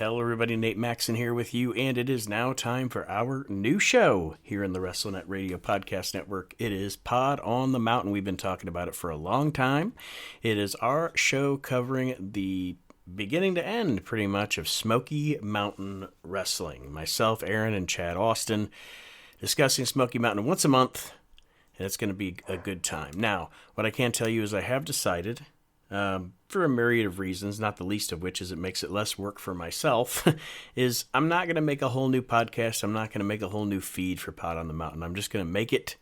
Hello, everybody. Nate Maxon here with you, and it is now time for our new show here in the WrestleNet Radio Podcast Network. It is Pod on the Mountain. We've been talking about it for a long time. It is our show covering the beginning to end, pretty much, of Smoky Mountain Wrestling. Myself, Aaron, and Chad Austin discussing Smoky Mountain once a month, and it's going to be a good time. Now, what I can tell you is I have decided, for a myriad of reasons, not the least of which is it makes it less work for myself, is I'm not going to make a whole new podcast. I'm not going to make a whole new feed for Pod on the Mountain. I'm just going to make it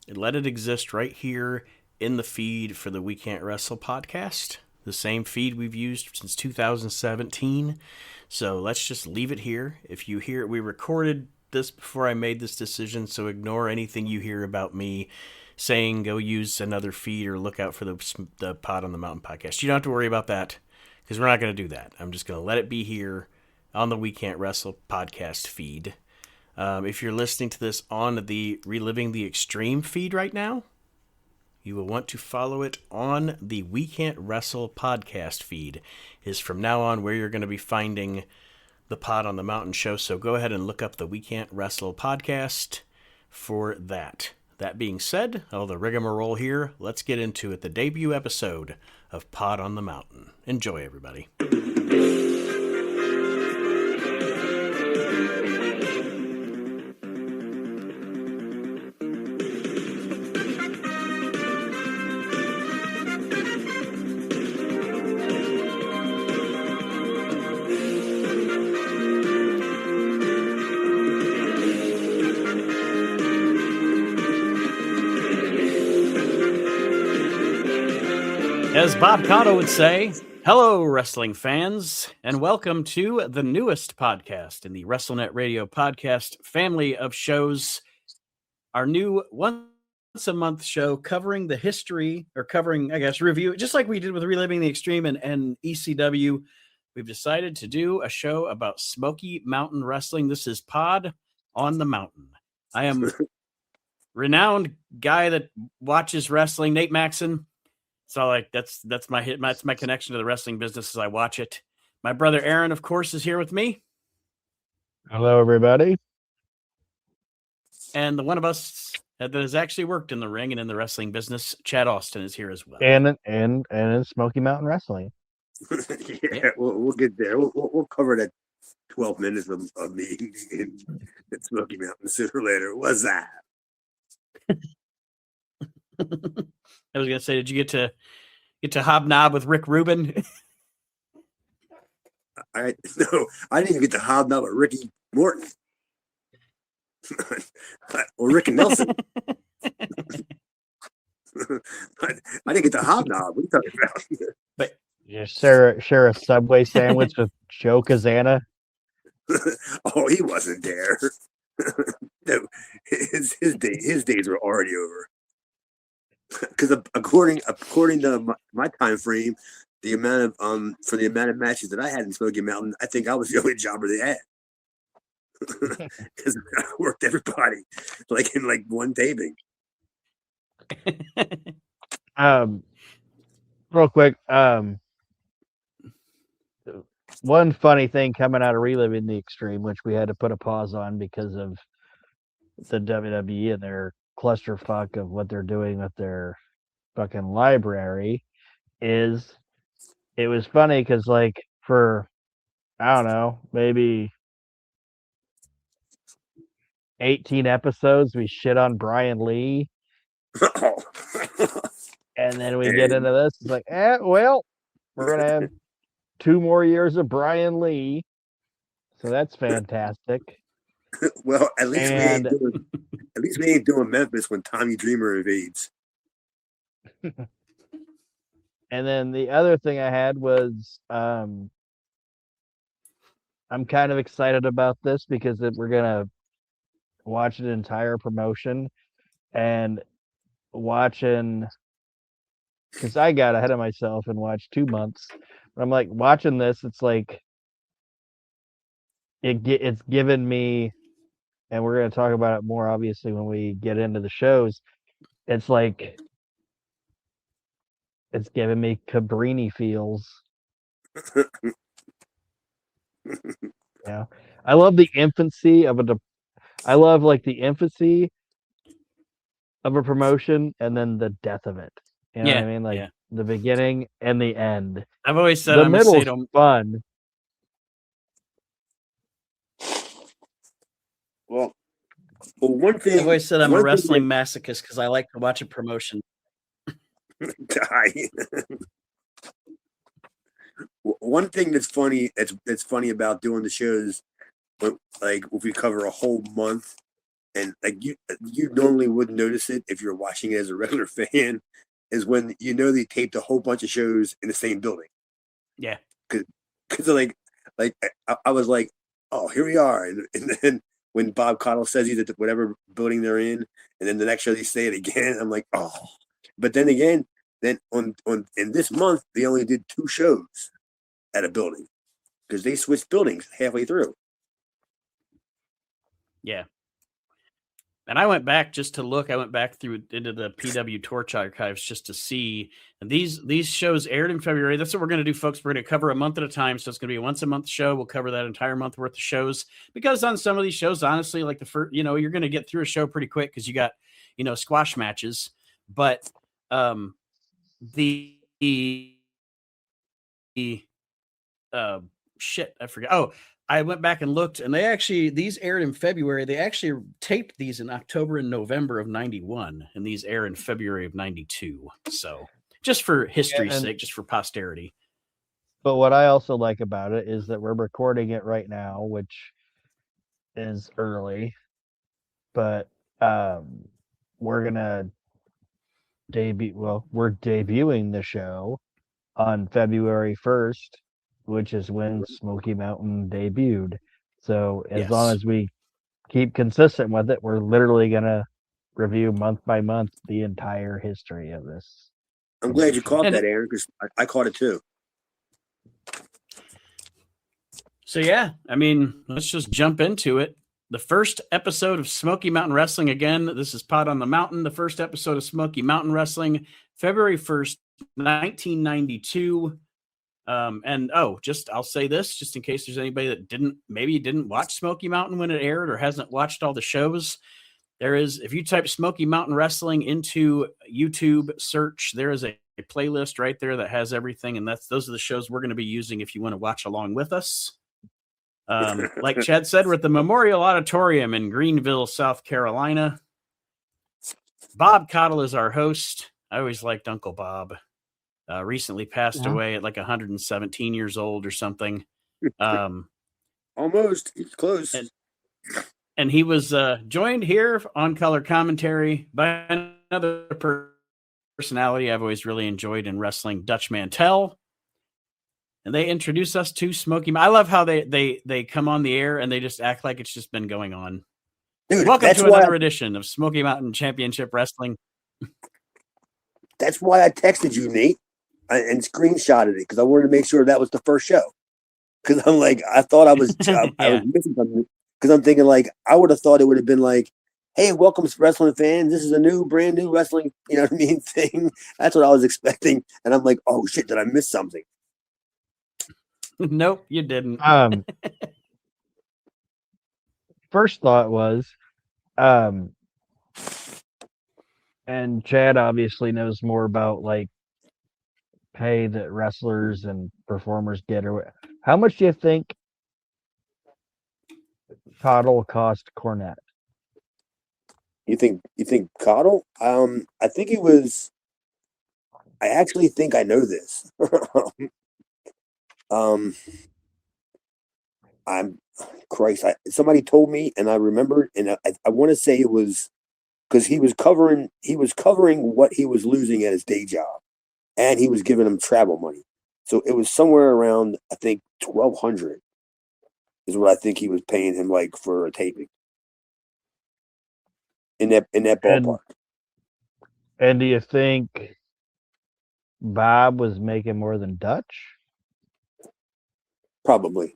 and let it exist right here in the feed for the We Can't Wrestle podcast. The same feed we've used since 2017. So let's just leave it here. If you hear it, we recorded this before I made this decision, so ignore anything you hear about me saying go use another feed or look out for the Pod on the Mountain podcast. You don't have to worry about that because we're not going to do that. I'm just going to let it be here on the We Can't Wrestle podcast feed. If you're listening to this on the Reliving the Extreme feed right now, you will want to follow it on the We Can't Wrestle podcast feed. Is from now on where you're going to be finding the Pod on the Mountain show. So go ahead and look up the We Can't Wrestle podcast for that. That being said, all the rigmarole here, let's get into it. The debut episode of Pod on the Mountain. Enjoy, everybody. As Bob Cotto would say, hello, wrestling fans, and welcome to the newest podcast in the WrestleNet Radio podcast family of shows. Our new once-a-month show covering the history, or covering, I guess, review, just like we did with Reliving the Extreme and ECW. We've decided to do a show about Smoky Mountain Wrestling. This is Pod on the Mountain. I am renowned guy that watches wrestling, Nate Maxon. So like that's my hit. That's my connection to the wrestling business as I watch it. My brother Aaron, of course, is here with me. Hello, everybody. And the one of us that has actually worked in the ring and in the wrestling business, Chad Austin, is here as well. And in Smoky Mountain Wrestling. Yeah. We'll get there. We'll cover that 12 minutes of me in Smoky Mountain sooner or later. What's that? I was gonna say, did you get to hobnob with Rick Rubin? No, I didn't even get to hobnob with Ricky Morton or Rick and Nelson. I didn't get to hobnob. What are you talking about? But you share a Subway sandwich with Joe Kazana. Oh, he wasn't there. No, his days were already over. Because according to my time frame, the amount of matches that I had in Smoky Mountain, I think I was the only jobber they had. Because I worked everybody in one taping. Real quick, one funny thing coming out of Reliving the Extreme, which we had to put a pause on because of the WWE and their clusterfuck of what they're doing with their fucking library, is it was funny because for I don't know, maybe 18 episodes we shit on Brian Lee. And then we get into this, it's like, well, we're gonna have 2 more years of Brian Lee, so that's fantastic. Well, at least we ain't doing Memphis when Tommy Dreamer invades. And then the other thing I had was I'm kind of excited about this because we're gonna watch an entire promotion and watching, because I got ahead of myself and watched 2 months. But I'm like watching this, it's like it's given me, and we're going to talk about it more obviously when we get into the shows. It's like it's giving me Cabrini feels. Yeah, I love the infancy of I love like the infancy of a promotion and then the death of it. You know what I Yeah, mean? Like yeah. the beginning and the end. I've always said The I'm a middle's sado. fun. Well, one I've thing, always said I'm a one thing wrestling masochist because I like to watch a promotion. that one thing that's funny that's funny about doing the shows, like if we cover a whole month, and like you normally wouldn't notice it if you're watching it as a regular fan, is when they taped a whole bunch of shows in the same building. Yeah, because I was like, oh, here we are, and then when Bob Caudle says he's at whatever building they're in, and then the next show they say it again, I'm like, oh. But then again, on in this month they only did 2 shows at a building because they switched buildings halfway through. yeah. And I went back just to look. I went back through into the PW Torch archives just to see. And these shows aired in February. That's what we're going to do, folks. We're going to cover a month at a time. So it's going to be a once a month show. We'll cover that entire month worth of shows. Because on some of these shows, honestly, like the first, you're going to get through a show pretty quick because you got, squash matches. But the shit, I forgot. Oh, I went back and looked, and these aired in February. They actually taped these in October and November of 91, and these air in February of 92. So just for history's sake, just for posterity. But what I also like about it is that we're recording it right now, which is early, but we're gonna we're debuting the show on February 1st, which is when Smoky Mountain debuted. So as long as we keep consistent with it, we're literally gonna review month by month the entire history of this. I'm glad you caught that, Aaron, because I caught it too. So yeah, I mean, let's just jump into it. The first episode of Smoky Mountain Wrestling, again, this is Pod on the Mountain. The first episode of Smoky Mountain Wrestling, February 1st, 1992. And I'll say this just in case there's anybody that didn't watch Smoky Mountain when it aired or hasn't watched all the shows. If you type Smoky Mountain Wrestling into YouTube search, there is a playlist right there that has everything. And those are the shows we're going to be using if you want to watch along with us. Like Chad said, we're at the Memorial Auditorium in Greenville, South Carolina. Bob Caudle is our host. I always liked Uncle Bob. Recently passed away at like 117 years old or something. Almost. He's close. And he was joined here on color commentary by another personality I've always really enjoyed in wrestling, Dutch Mantell. And they introduce us to Smoky Mountain. I love how they come on the air and they just act like it's just been going on. Dude, welcome to another edition of Smoky Mountain Championship Wrestling. That's why I texted you, Nate, and screenshotted it because I wanted to make sure that was the first show. Because I'm like, I thought I was missing something. Because I'm thinking like I would have thought it would have been like, hey, welcome wrestling fans. This is a brand new wrestling, thing. That's what I was expecting. And I'm like, oh shit, did I miss something? Nope, you didn't. First thought was, and Chad obviously knows more about like pay that wrestlers and performers get, or how much do you think Caudle cost Cornette? You think Caudle? I think it was. I actually think I know this. Somebody told me, and I remembered, and I want to say it was because he was covering what he was losing at his day job, and he was giving him travel money. So it was somewhere around, I think, $1,200 is what I think he was paying him like for a taping in that ballpark. And do you think Bob was making more than Dutch? Probably.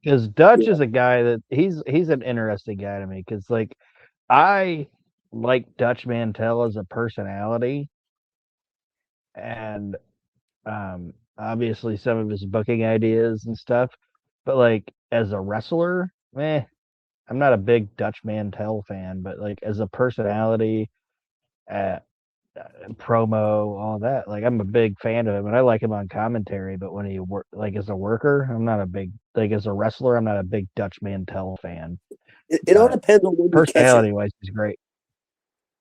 Because Dutch is a guy that he's an interesting guy to me. Because like I like Dutch Mantell as a personality, and obviously some of his booking ideas and stuff, but like as a wrestler, I'm not a big Dutch Mantell fan, but like as a personality, uh, promo, all that, like I'm a big fan of him, and I like him on commentary. But when he work like as a worker, I'm not a big like as a wrestler, I'm not a big Dutch Mantell fan. It all depends on when you catch him. Personality wise, he's great.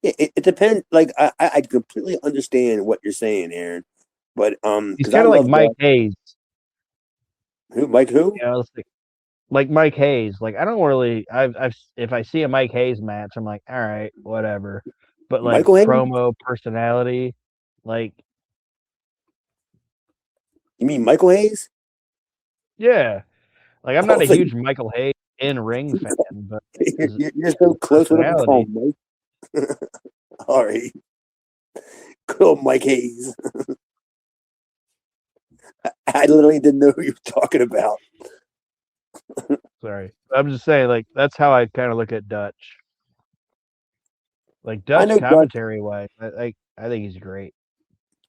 It depends. Like I completely understand what you're saying, Aaron, but He's because I kind of like love Mike Hayes. who Mike who You know, like Mike Hayes. Like I don't really. I've if I see a Mike Hayes match, I'm like, all right, whatever. But like Michael Hayes. promo personality, like You mean Michael Hayes? yeah, like I'm I not a was like, huge Michael Hayes in ring fan, but you're so close with him. Call personality. Mike. All right, good old Mike Hayes. I literally didn't know who you were talking about. Sorry, I'm just saying, like that's how I kind of look at Dutch. Like I Dutch know Dutch. commentary wise, I think he's great.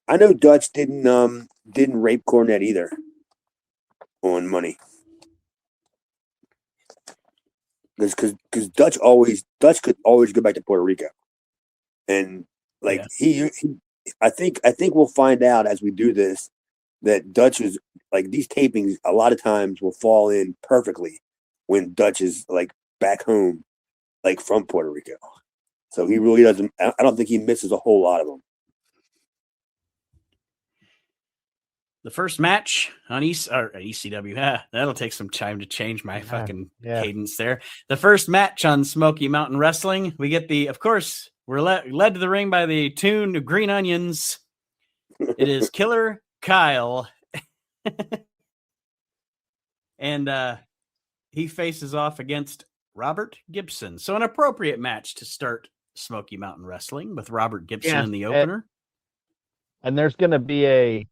I know Dutch didn't rape Cornette either on money. Because Dutch could always go back to Puerto Rico, and like he I think we'll find out as we do this that Dutch is like these tapings a lot of times will fall in perfectly when Dutch is like back home, like from Puerto Rico. So he really doesn't. I don't think he misses a whole lot of them. The first match on ECW, that'll take some time to change my fucking cadence there. The first match on Smoky Mountain Wrestling, we get of course, we're led to the ring by the tune of Green Onions. It is Killer Kyle. And he faces off against Robert Gibson. So an appropriate match to start Smoky Mountain Wrestling with Robert Gibson in the opener. And there's going to be a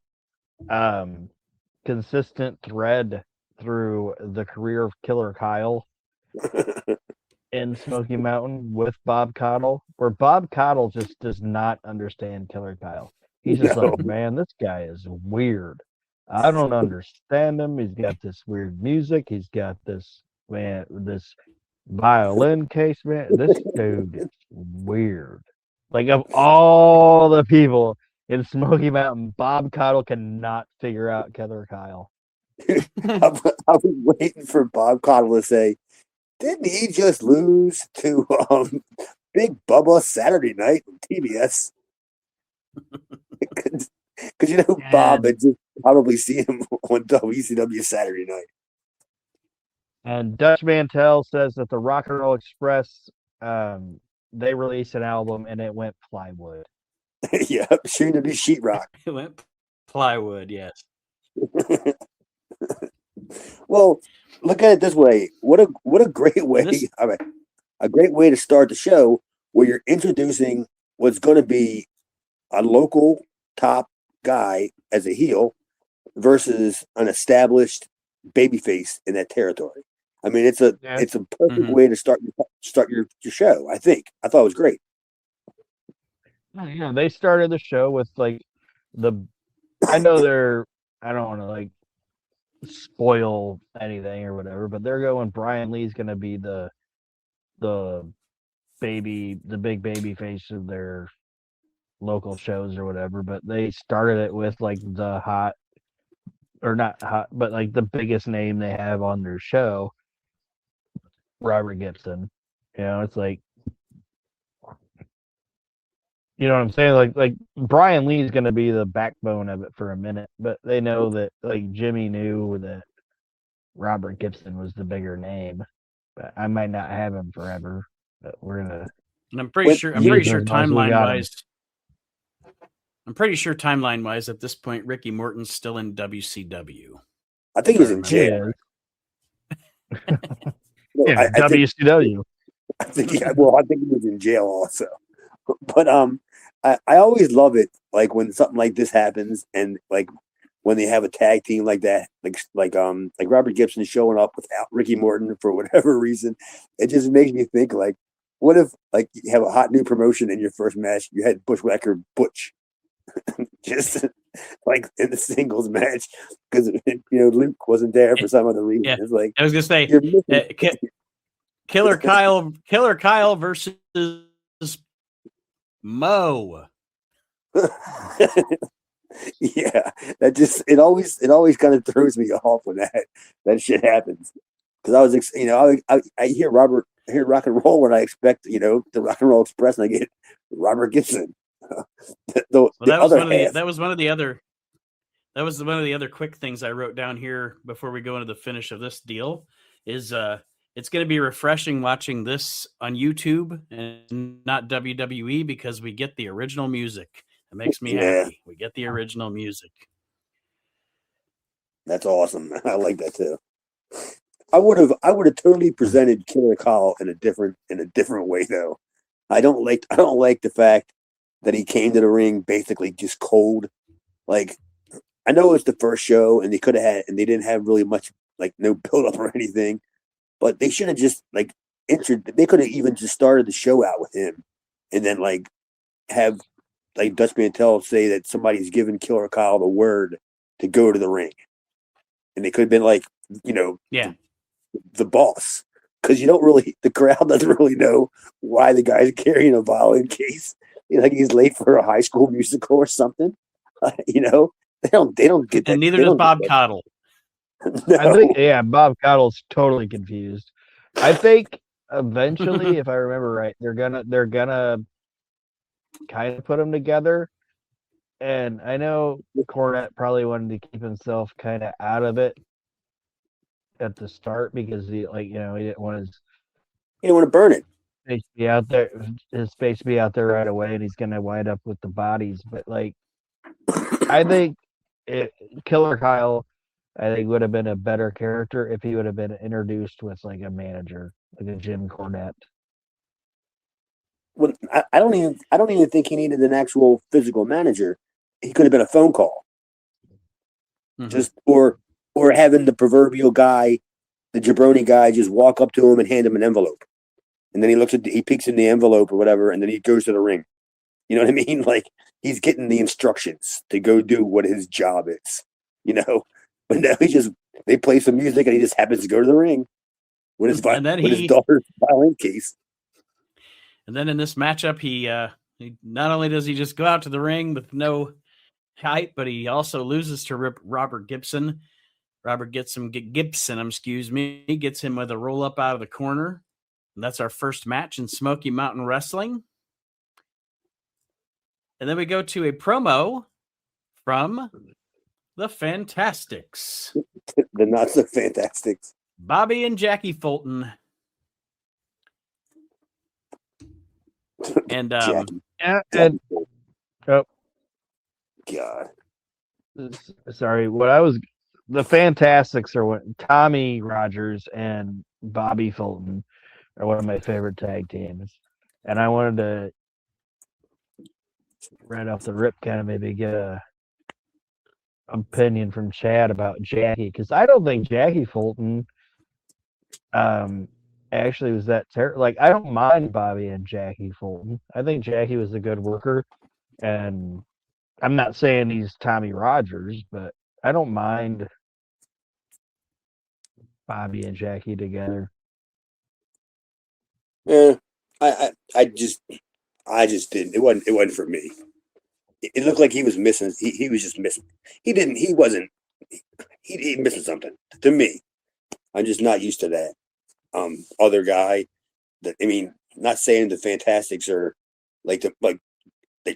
consistent thread through the career of Killer Kyle in Smoky Mountain with Bob Caudle, where Bob Caudle just does not understand Killer Kyle. He's just like, man, this guy is weird. I don't understand him. He's got this weird music. He's got this violin case, man. This dude is weird. Like of all the people in Smoky Mountain, Bob Caudle cannot figure out Killer Kyle. I was waiting for Bob Caudle to say, didn't he just lose to Big Bubba Saturday night on TBS? Because you know, Bob had just probably seen him on WCW Saturday night. And Dutch Mantell says that the Rock and Roll Express, they released an album and it went plywood. Yeah, soon to be sheetrock. It went plywood, yes. Well, look at it this way. What a great way! A great way to start the show where you're introducing what's going to be a local top guy as a heel versus an established babyface in that territory. I mean, it's a perfect way to start your show. I thought it was great. Yeah, they started the show with like I don't want to like spoil anything or whatever, but they're going Brian Lee's going to be the big baby face of their local shows or whatever, but they started it with like the hot or not hot, but like the biggest name they have on their show, Robert Gibson. You know, it's like, you know what I'm saying? Like Brian Lee's going to be the backbone of it for a minute, but they know that like Jimmy knew that Robert Gibson was the bigger name, but I might not have him forever, but we're going to. And I'm pretty sure timeline wise at this point, Ricky Morton's still in WCW. I think he's in jail. Yeah, WCW. I think he was in jail also. But I always love it, like when something like this happens, and like when they have a tag team like that, like Robert Gibson showing up without Ricky Morton for whatever reason. It just makes me think, like, what if like you have a hot new promotion in your first match, you had Bushwhacker Butch, just like in the singles match because Luke wasn't there for some other reason. Yeah. It's like I was gonna say you're missing. Killer Kyle versus Mo. Yeah, it always kind of throws me off when that shit happens because I was I hear rock and roll when I expect the Rock and Roll Express and I get Robert Gibson. That was one of the other quick things I wrote down here before we go into the finish of this deal is it's going to be refreshing watching this on YouTube and not WWE because we get the original music. It makes me happy. We get the original music. That's awesome. I like that too. I would have totally presented Killer Kyle in a different way though. I don't like the fact that he came to the ring basically just cold. Like I know it's the first show and they didn't have really much no build up or anything, but they should have just they could have even just started the show out with him and then have Dutch Mantell say that somebody's given Killer Kyle the word to go to the ring. And they could have been the boss. Because the crowd doesn't really know why the guy's carrying a violin case. He's late for a High School Musical or something. They don't get that. And neither does Bob Caudle. No. I think, Bob Caudle's totally confused. I think eventually, if I remember right, they're gonna kind of put them together. And I know Cornette probably wanted to keep himself kind of out of it at the start because he didn't want to burn it. Space be out there, his space be out there right away, and he's gonna wind up with the bodies. But I think Killer Kyle, I think would have been a better character if he would have been introduced with a manager, like a Jim Cornette. Well, I don't even think he needed an actual physical manager. He could have been a phone call, just or having the proverbial guy, the jabroni guy, just walk up to him and hand him an envelope, and then he peeks in the envelope or whatever, and then he goes to the ring. You know what I mean? He's getting the instructions to go do what his job is. But now they play some music and he just happens to go to the ring with his daughter's violin case. And then in this matchup, he not only does he just go out to the ring with no height, but he also loses to Robert Gibson. Robert Gibson, he gets him with a roll up out of the corner. And that's our first match in Smoky Mountain Wrestling. And then we go to a promo from the Fantastics. The not so Fantastics. Bobby and Jackie Fulton. And God. Sorry, the Fantastics are Tommy Rogers and Bobby Fulton are one of my favorite tag teams. And I wanted to right off the rip kind of maybe get a opinion from Chad about Jackie, because I don't think Jackie Fulton actually was that terrible. I don't mind Bobby and Jackie Fulton. I think Jackie was a good worker, and I'm not saying he's Tommy Rogers, but I don't mind Bobby and Jackie together. Yeah, I just didn't. It wasn't for me. It looked like he was missing. He was just missing. He missing something to me. I'm just not used to that. Other guy not saying the Fantastics are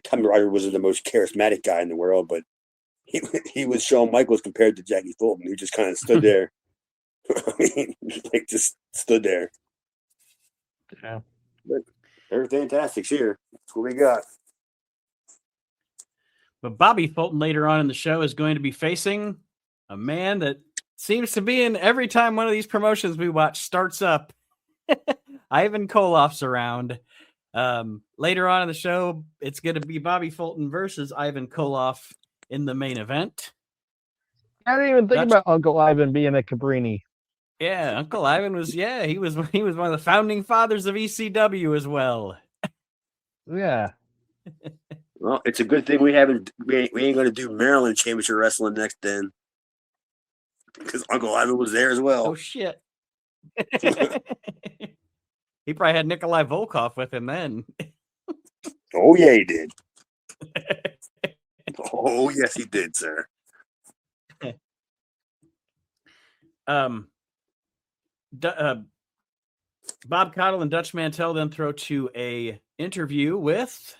Tommy Rogers wasn't the most charismatic guy in the world, but he was Shawn Michaels compared to Jackie Fulton, who just kind of stood there. Just stood there. Yeah. But they're Fantastics here. That's what we got. But Bobby Fulton later on in the show is going to be facing a man that seems to be in every time one of these promotions we watch starts up. Ivan Koloff's around. Later on in the show, it's going to be Bobby Fulton versus Ivan Koloff in the main event. I didn't even think about Uncle Ivan being a Cabrini. Yeah, Uncle Ivan was he was one of the founding fathers of ECW as well. Yeah. Well, it's a good thing we ain't going to do Maryland Championship Wrestling next then, because Uncle Ivan was there as well. Oh shit! He probably had Nikolai Volkov with him then. Oh yeah, he did. Oh yes, he did, sir. Bob Caudle and Dutch Mantell then throw to a interview with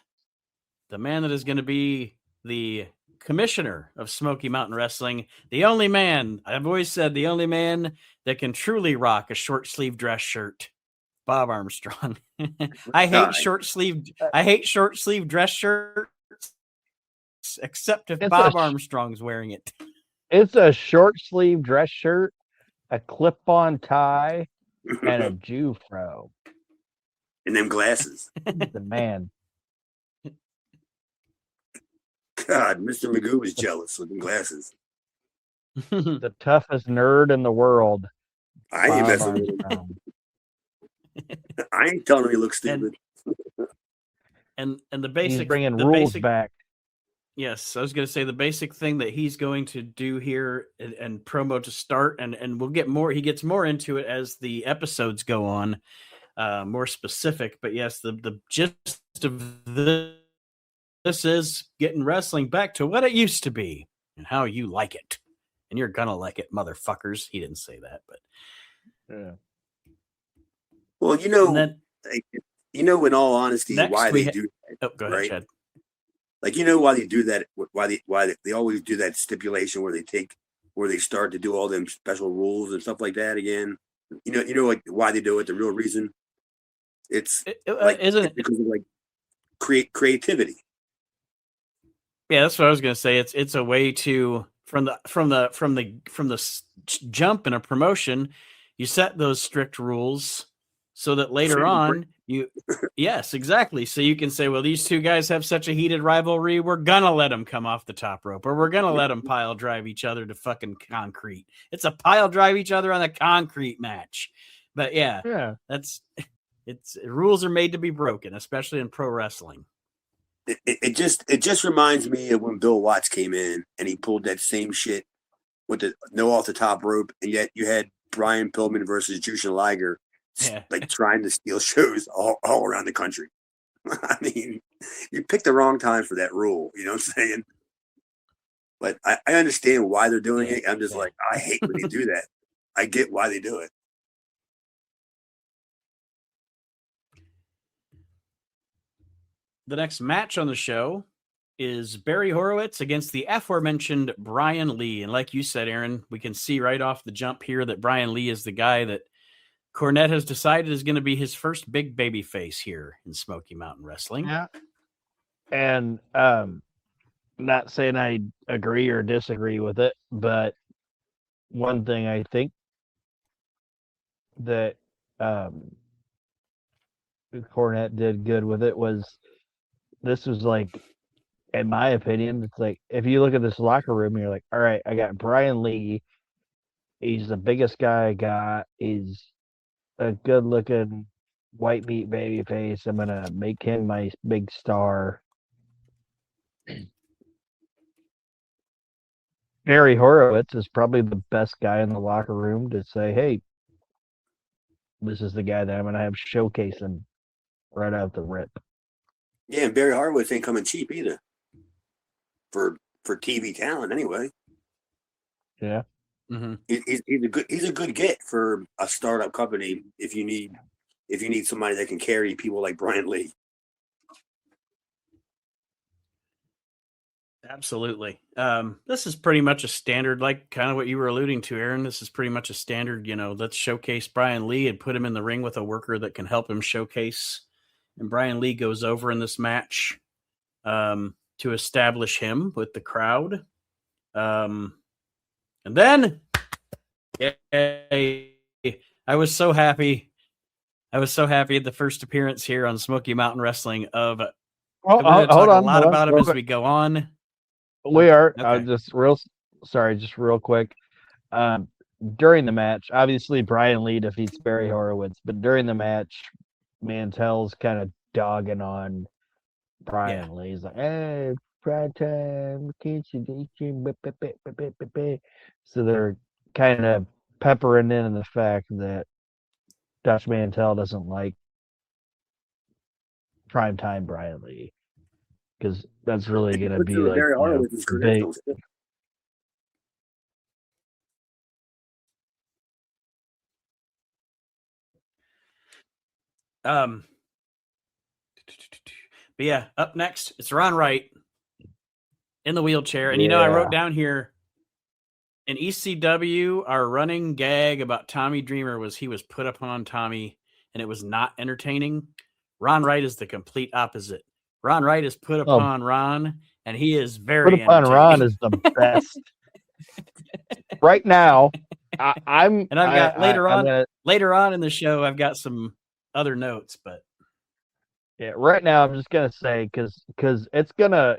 the man that is going to be the commissioner of Smoky Mountain Wrestling, the only man, I've always said, the only man that can truly rock a short sleeve dress shirt, Bob Armstrong. I hate short sleeve dress shirts, except if Bob Armstrong's wearing it. It's a short sleeve dress shirt, a clip-on tie, and a Jew fro. And them glasses. The man. God, Mr. Magoo was jealous with them glasses. The toughest nerd in the world. I ain't messing with him. I ain't telling him he looks stupid. And the basic, he's bringing rules back. Yes, I was going to say the basic thing that he's going to do here and promo to start, and we'll get more. He gets more into it as the episodes go on, more specific. But yes, the gist of this is getting wrestling back to what it used to be and how you like it, and you're gonna like it, motherfuckers. He didn't say that, but yeah. Well, in all honesty, why they do that, go ahead, Chad. Like, why they do that? Why they always do that stipulation where they start to do all them special rules and stuff like that again. Like why they do it. The real reason, isn't it because of like creativity. Yeah, that's what I was going to say. It's a way to from the jump in a promotion, you set those strict rules so that later on yes, exactly. So you can say, well, these two guys have such a heated rivalry, we're gonna let them come off the top rope, or we're gonna let them pile drive each other to fucking concrete. It's a pile drive each other on the concrete match. But yeah, it's rules are made to be broken, especially in pro wrestling. It just reminds me of when Bill Watts came in and he pulled that same shit with the no off the top rope, and yet you had Brian Pillman versus Jushin Liger like trying to steal shows all around the country. I mean, you picked the wrong time for that rule, you know what I'm saying? But I understand why they're doing it. I'm just like, I hate when they do that. I get why they do it. The next match on the show is Barry Horowitz against the aforementioned Brian Lee. And like you said, Aaron, we can see right off the jump here that Brian Lee is the guy that Cornette has decided is going to be his first big baby face here in Smoky Mountain Wrestling. Yeah. And not saying I agree or disagree with it, but one thing I think that Cornette did good with it was this was like, in my opinion, it's like if you look at this locker room, you're like, all right, I got Brian Lee. He's the biggest guy I got. He's a good looking white meat baby face. I'm gonna make him my big star. Barry Horowitz is probably the best guy in the locker room to say, hey, this is the guy that I'm gonna have showcasing right out the rip. Yeah, and Barry Horowitz ain't coming cheap either. For TV talent anyway. Yeah. Mm-hmm. He's a good get for a startup company if you need somebody that can carry people like Brian Lee. Absolutely. This is pretty much a standard, like kind of what you were alluding to, Aaron. This is pretty much a standard, let's showcase Brian Lee and put him in the ring with a worker that can help him showcase. And Brian Lee goes over in this match to establish him with the crowd. And then I was so happy. I was so happy at the first appearance here on Smoky Mountain Wrestling of hold on, a lot about him as we go on. We are just real quick. During the match, obviously Brian Lee defeats Barry Horowitz, but during the match, Mantell's kind of dogging on Brian Lee's like, hey, prime time, can't you? So they're kind of peppering in the fact that Dutch Mantell doesn't like primetime Brian Lee because that's really going to Put be through like very hard with his big. credentials. But yeah, up next it's Ron Wright in the wheelchair, and I wrote down here in ECW, our running gag about Tommy Dreamer was he was put upon Tommy, and it was not entertaining. Ron Wright is the complete opposite. Ron Wright is put upon Ron, and he is very put upon Ron is the best. Right now, I'm and I've got I, later on in the show, I've got some other notes, but yeah, right now I'm just gonna say because it's gonna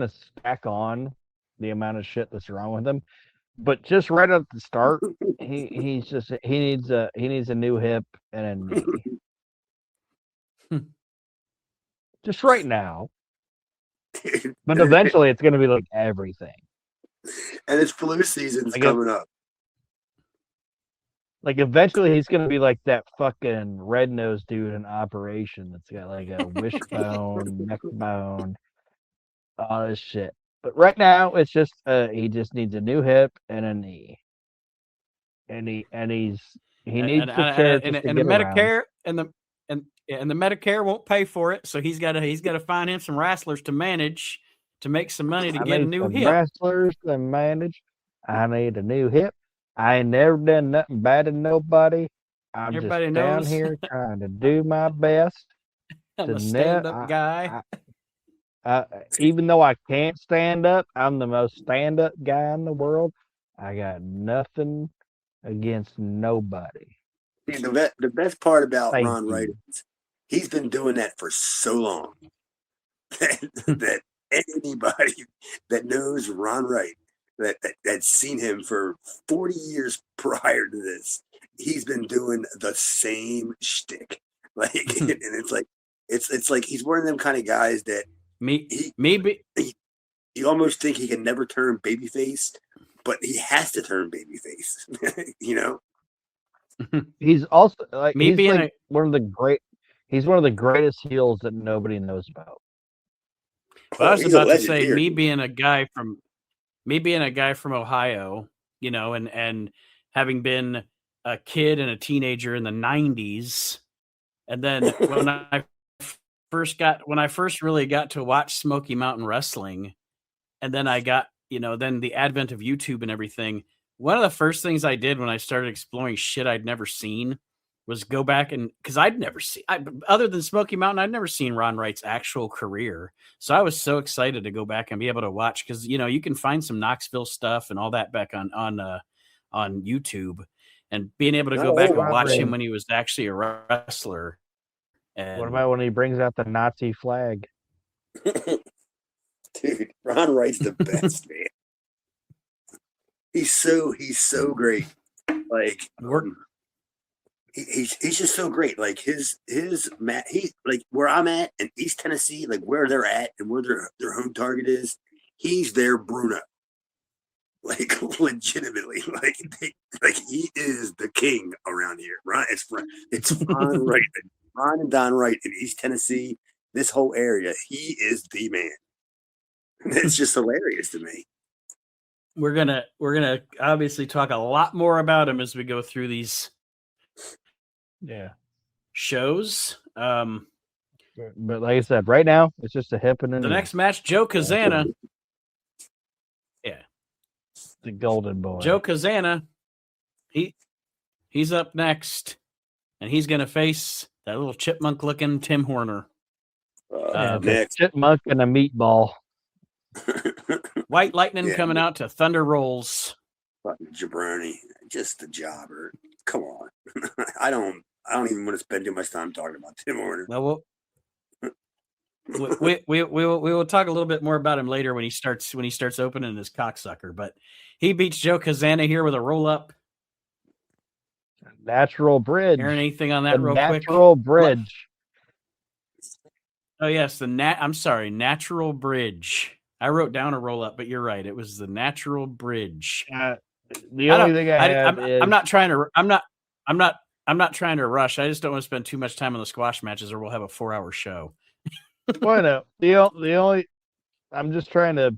stack on the amount of shit that's wrong with him. But just right at the start, he needs a new hip and a knee. Just right now. But eventually it's gonna be like everything. And it's flu season's coming up. Like eventually he's gonna be like that fucking red-nosed dude in Operation that's got like a wishbone, neck bone, all this shit. But right now it's just he just needs a new hip and a knee. And he needs the chair and to the get Medicare around. and the Medicare won't pay for it, so he's got to find him some wrestlers to manage to make some money to get a new hip. Wrestlers to manage. I need a new hip. I ain't never done nothing bad to nobody. I'm Everybody just knows. down here trying to do my best. I'm a stand-up guy. Even though I can't stand up, I'm the most stand-up guy in the world. I got nothing against nobody. See, the best part about Ron Wright is he's been doing that for so long that anybody that knows Ron Wright, that's seen him for 40 years prior to this, he's been doing the same shtick. Like, and it's like he's one of them kind of guys that you almost think he can never turn babyface, but he has to turn babyface. He's also like one of the greatest heels that nobody knows about. Well, I was about to say me being a guy from Ohio, and having been a kid and a teenager in the 90s, and then when I first really got to watch Smoky Mountain Wrestling, and then I got, then the advent of YouTube and everything, one of the first things I did when I started exploring shit I'd never seen was go back because I'd never seen, other than Smoky Mountain, I'd never seen Ron Wright's actual career. So I was so excited to go back and be able to watch because, you can find some Knoxville stuff and all that back on YouTube, and being able to go back and watch him when he was actually a wrestler. And what about when he brings out the Nazi flag? Dude, Ron Wright's the best, man. He's so great. Like, he's just so great. Like his he like where I'm at in East Tennessee, like where they're at and where their home target is, he's their Bruno. Like legitimately, like he is the king around here. Right? It's Ron Wright, Ron and Don Wright in East Tennessee. This whole area, he is the man. It's just hilarious to me. We're gonna obviously talk a lot more about him as we go through these shows. But like I said, right now it's just a hip and a knee. Next match, Joe Kazana. Yeah, the Golden Boy. Joe Kazana. He's up next, and he's gonna face that little chipmunk-looking Tim Horner. Chipmunk and a meatball. White Lightning coming out to Thunder Rolls. Fucking jabroni, just a jobber. Come on, I don't even want to spend too much time talking about Tim Horner. Well, we will talk a little bit more about him later when he starts opening his cocksucker. But he beats Joe Kazana here with a roll up. Natural bridge. Hearing anything on that real quick? Natural bridge. Oh yes, I'm sorry, Natural Bridge. I wrote down a roll up, but you're right. It was the Natural Bridge. The only thing I have is I'm not trying to. I'm not trying to rush. I just don't want to spend too much time on the squash matches, or we'll have a 4-hour show. Well, no, the only I'm just trying to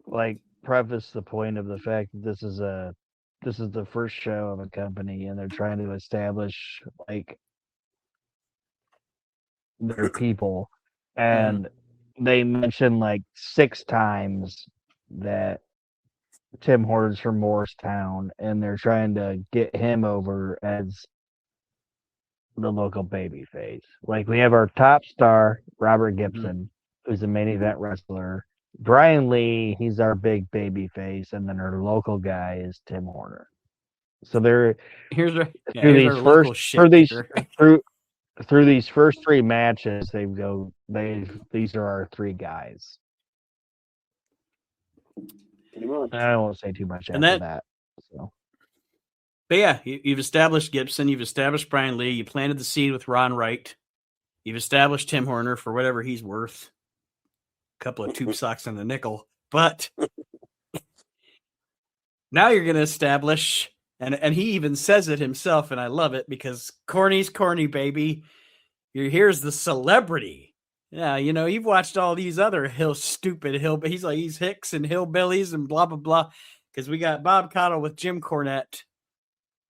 like preface the point of the fact that this is the first show of a company, and they're trying to establish like their people, and they mentioned like 6 times that Tim Hortons from Morristown, and they're trying to get him over as the local baby face. Like we have our top star, Robert Gibson, who's a main event wrestler. Brian Lee, he's our big baby face, and then our local guy is Tim Horner. So they're here's our through these first 3 matches, these are our 3 guys. I won't say too much after that. So. But yeah, you've established Gibson, you've established Brian Lee, you planted the seed with Ron Wright, you've established Tim Horner for whatever he's worth. A couple of tube socks and a nickel. But now you're going to establish, and he even says it himself, and I love it because corny's corny, baby. Here's the celebrity. Yeah, you've watched all these other stupid but he's hicks and hillbillies and blah, blah, blah. Because we got Bob Caudle with Jim Cornette.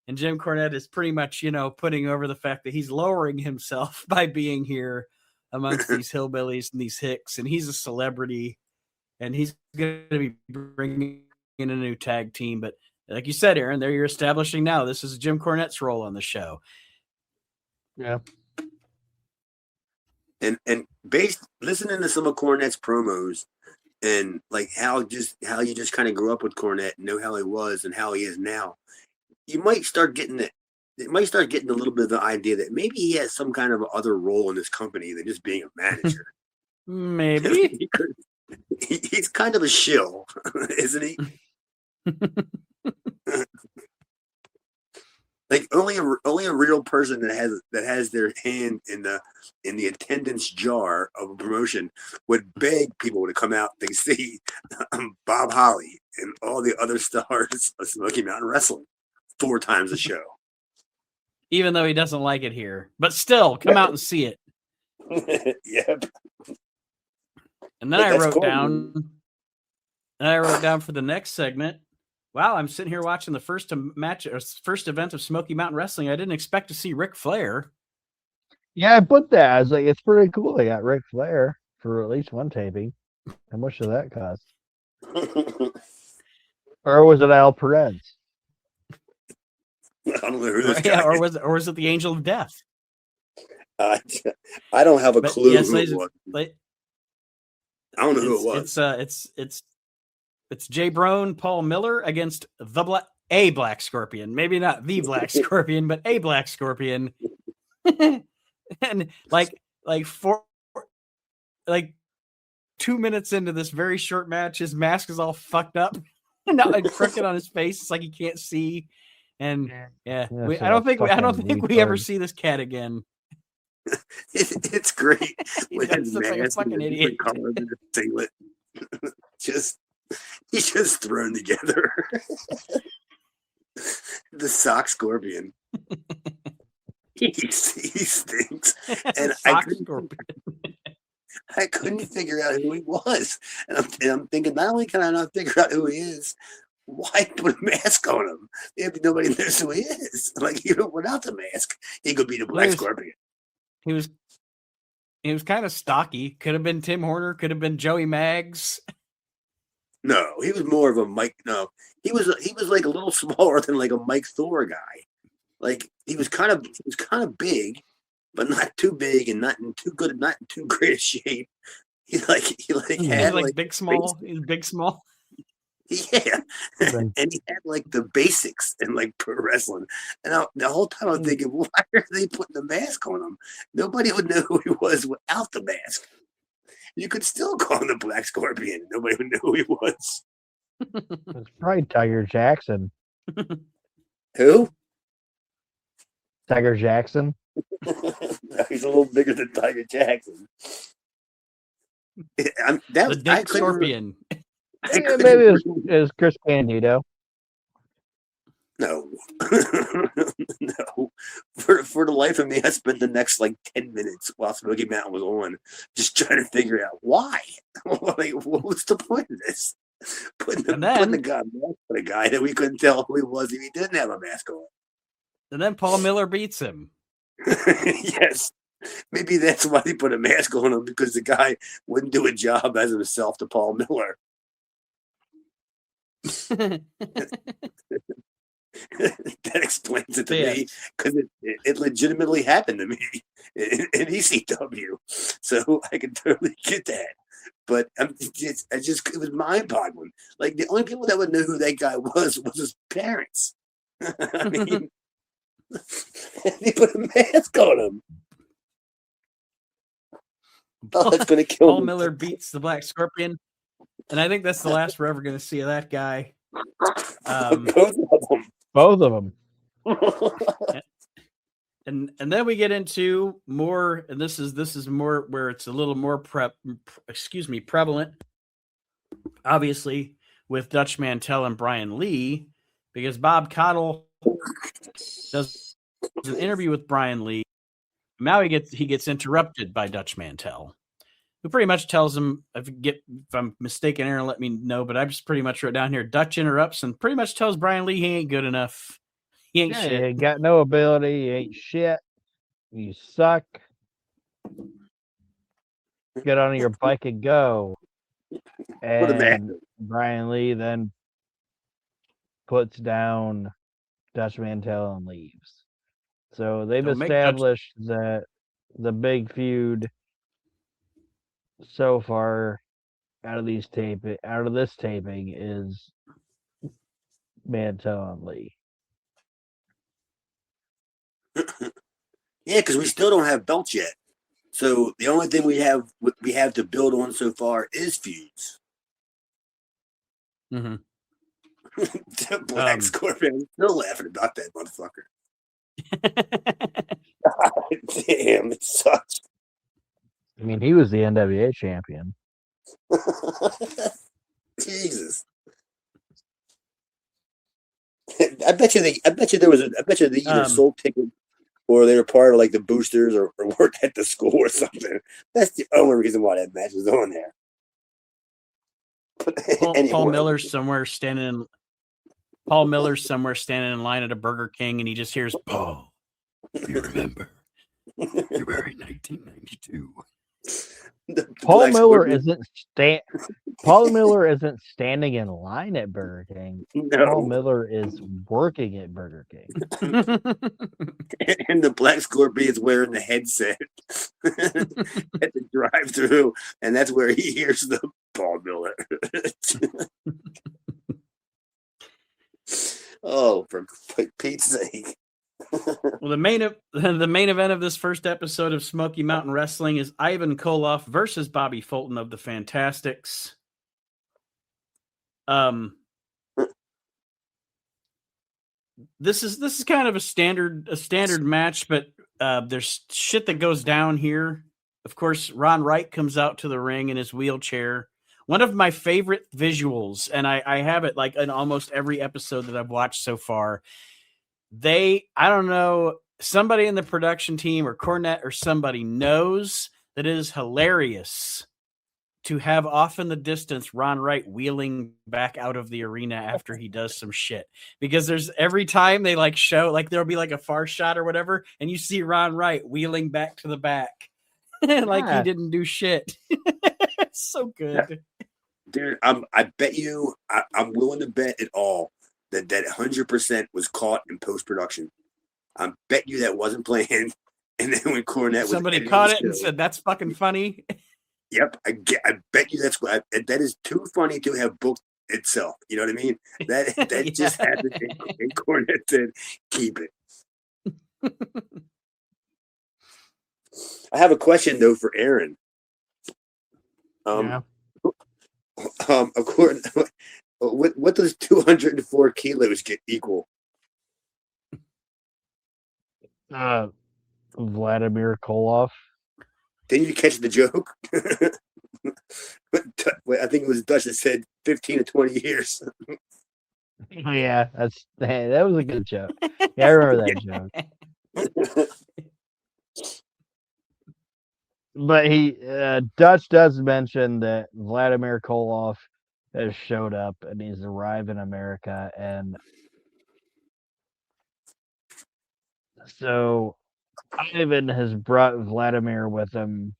And Jim Cornette is pretty much, putting over the fact that he's lowering himself by being here amongst these hillbillies and these hicks. And he's a celebrity. And he's going to be bringing in a new tag team. But like you said, Aaron, there you're establishing now. This is Jim Cornette's role on the show. Yeah. And listening to some of Cornette's promos and like how you just kind of grew up with Cornette and know how he was and how he is now, you might start getting it. It might start getting a little bit of the idea that maybe he has some kind of other role in this company than just being a manager. Maybe. He's kind of a shill, isn't he? Like only a real person that has their hand in the attendance jar of a promotion would beg people to come out to see Bob Holly and all the other stars of Smoky Mountain Wrestling 4 times a show. Even though he doesn't like it here, but still come out and see it. Yep. And then I wrote down for the next segment. Wow, I'm sitting here watching the first event of Smoky Mountain Wrestling. I didn't expect to see Ric Flair. Yeah, I put that. I was like, it's pretty cool. They got Ric Flair for at least one taping. How much did that cost? Or was it Al Perez? I don't know who this guy is. Or was it the Angel of Death? I don't have a clue who it was. I don't know who it was. It's Jay Brown, Paul Miller against a Black Scorpion. Maybe not the Black Scorpion, but a Black Scorpion. And like 2 minutes into this very short match, his mask is all fucked up and crooked on his face. It's like he can't see. And I don't think we ever see this cat again. It's great. He looks like a fucking idiot. He's just thrown together. The sock scorpion. He stinks. And I couldn't figure out who he was. And I'm thinking, not only can I not figure out who he is, why put a mask on him if nobody knows who he is? Like, even without the mask, he could be the Black Scorpion. He was kind of stocky. Could have been Tim Horner. Could have been Joey Maggs. No, he was more of a Mike. No, he was like a little smaller than like a Mike Thor guy. Like he was kind of big, but not too big and not in too great a shape. He had big small. He was big small. Yeah, and he had like the basics in like pro wrestling. And the whole time I'm thinking, why are they putting the mask on him? Nobody would know who he was without the mask. You could still call him the Black Scorpion. Nobody would know who he was. It's probably Tiger Jackson. Who? Tiger Jackson. He's a little bigger than Tiger Jackson. The Dick Scorpion. Yeah, maybe it was Chris Candido. No. No. For the life of me, I spent the next 10 minutes while Smoky Mountain was on just trying to figure out why. What's the point of this? Putting the guy mask on a guy that we couldn't tell who he was if he didn't have a mask on. And then Paul Miller beats him. Yes. Maybe that's why they put a mask on him, because the guy wouldn't do a job as himself to Paul Miller. That explains it to me, because it legitimately happened to me in ECW, so I can totally get that. But it was mind-boggling. The only people that would know who that guy was his parents. I mean, they put a mask on him. Oh, that's gonna kill Paul me. Miller beats the Black Scorpion, and I think that's the last we're ever going to see of that guy. Both of them. And then we get into more, and this is more where it's a little more prevalent, obviously, with Dutch Mantell and Brian Lee, because Bob Caudle does an interview with Brian Lee. Now he gets interrupted by Dutch Mantell, who pretty much tells him, if I'm mistaken, Aaron, let me know, but I just pretty much wrote down here, Dutch interrupts and pretty much tells Brian Lee he ain't good enough. He ain't shit. You ain't got no ability. You ain't shit. You suck. Get on your bike and go. And Brian Lee then puts down Dutch Mantell and leaves. So they've established that the big feud so far out of this taping is Mantell and Lee. Yeah, because we still don't have belts yet. So the only thing we have to build on so far is feuds. Mm-hmm. The Black Scorpion, I'm still laughing about that motherfucker. Damn, it sucks. I mean, he was the NWA champion. Jesus. I bet you they either sold tickets or they were part of the boosters or worked at the school or something. That's the only reason why that match was on there. Paul Miller's somewhere standing in line at a Burger King, and he just hears, "Paul, you remember February 1992." Paul Miller isn't standing in line at Burger King. No. Paul Miller is working at Burger King. And the Black Scorpion is wearing the headset at the drive-thru, and that's where he hears the Paul Miller. Oh, for Pete's sake. Well, the main event of this first episode of Smoky Mountain Wrestling is Ivan Koloff versus Bobby Fulton of the Fantastics. This is kind of a standard match, but there's shit that goes down here. Of course, Ron Wright comes out to the ring in his wheelchair. One of my favorite visuals, and I have it in almost every episode that I've watched so far. I don't know, somebody in the production team or Cornette or somebody knows that it is hilarious to have off in the distance Ron Wright wheeling back out of the arena after he does some shit. Because there's every time they show, there'll be a far shot or whatever, and you see Ron Wright wheeling back to the back. He didn't do shit. It's so good. Dude, I bet you, I'm willing to bet it all that 100% was caught in post-production. I bet you that wasn't planned. And then when Cornette somebody caught it and said, "That's fucking funny." Yep, I bet you that is too funny to have booked itself. You know what I mean? That yeah. Just happened. And Cornette said, "Keep it." I have a question though for Aaron. According, what does 204 kilos equal? For Vladimir Koloff. Didn't you catch the joke? I think it was Dutch that said 15 to 20 years. Yeah, that was a good joke. Yeah, I remember that joke. But Dutch does mention that Vladimir Koloff has showed up and he's arrived in America, and so Ivan has brought Vladimir with him,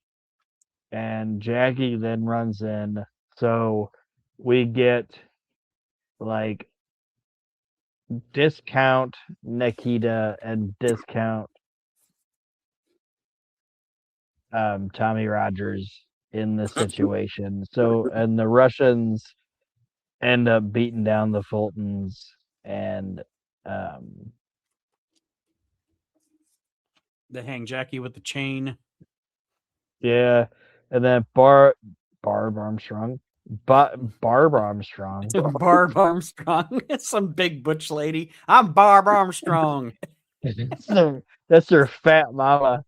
and Jackie then runs in. So we get like discount Nikita and discount Tommy Rogers in this situation. So, and the Russians end up beating down the Fultons, and They hang Jackie with the chain. yeah, and then Barb Armstrong. Barb Armstrong. Barb Armstrong. Some big butch lady. I'm Barb Armstrong. That's her fat mama.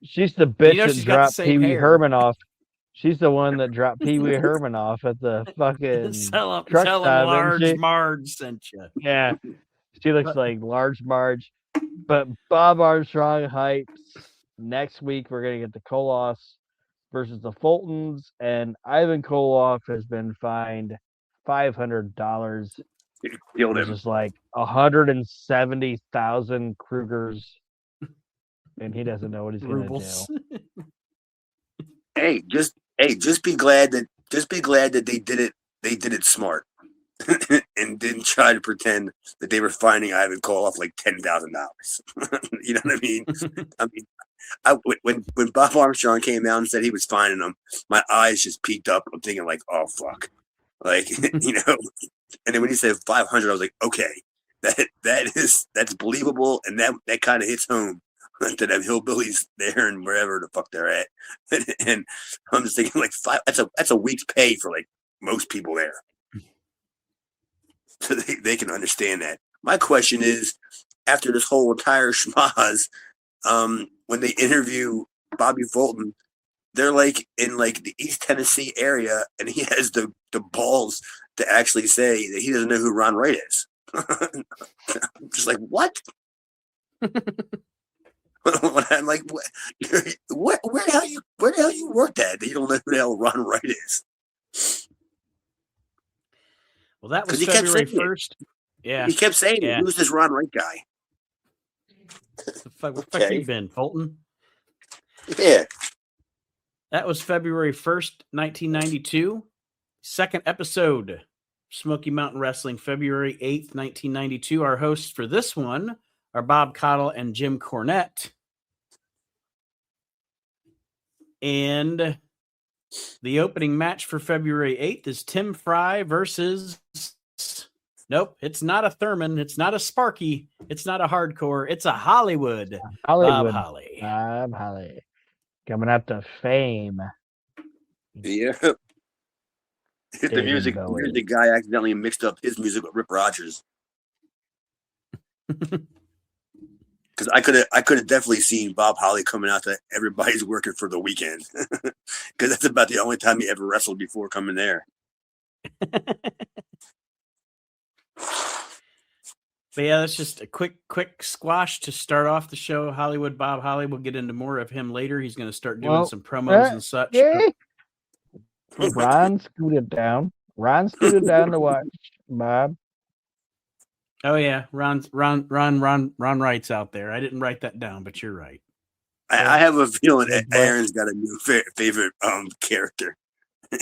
She's the bitch that dropped Pee Wee Herman off. She's the one that dropped Pee Wee Herman off at the fucking truck stop. Large Marge sent you. Yeah, she looks like Large Marge. But Bob Armstrong hypes. Next week we're gonna get the Koloffs versus the Fultons, and Ivan Koloff has been fined $500. Killed him. Just like 170,000 Krugers, and he doesn't know what he's gonna do. Hey, just be glad that they did it. They did it smart and didn't try to pretend that they were finding Ivan Koloff like $10,000. You know what I mean? When Bob Armstrong came out and said he was finding them, my eyes just peeked up. I'm thinking like, oh fuck, like you know. And then when he said 500, I was like, okay, that's believable, and that kind of hits home to them hillbillies there and wherever the fuck they're at. And I'm just thinking like that's a week's pay for like most people there. So they can understand that. My question is, after this whole entire schmaz, when they interview Bobby Fulton, they're like in like the East Tennessee area, and he has the balls to actually say that he doesn't know who Ron Wright is. I'm just like, what? I'm like, where the hell you worked at that you don't know who the hell Ron Wright is? Well, that was February 1st. Yeah, he kept saying, "Who's this Ron Wright guy?" What the fuck you been, Fulton? Yeah, that was February 1st, 1992. Second episode, Smoky Mountain Wrestling, February 8th, 1992. Our hosts for this one are Bob Cottle and Jim Cornette. And the opening match for February 8th is Tim Fry versus... Nope, it's not a Thurman. It's not a Sparky. It's not a Hardcore. It's a Hollywood. Bob Holly. Bob Holly. Coming up to fame. Yeah. The music guy accidentally mixed up his music with Rip Rogers. Because I could have definitely seen Bob Holly coming out to Everybody's Working for the Weekend. Because that's about the only time he ever wrestled before coming there. But yeah, that's just a quick squash to start off the show. Hollywood Bob Holly. We'll get into more of him later. He's going to start doing some promos and such. Yeah. Ron scooted down. To watch Bob. Oh yeah, Ron Wright's out there. I didn't write that down, but you're right. I have a feeling that Aaron's got a new favorite character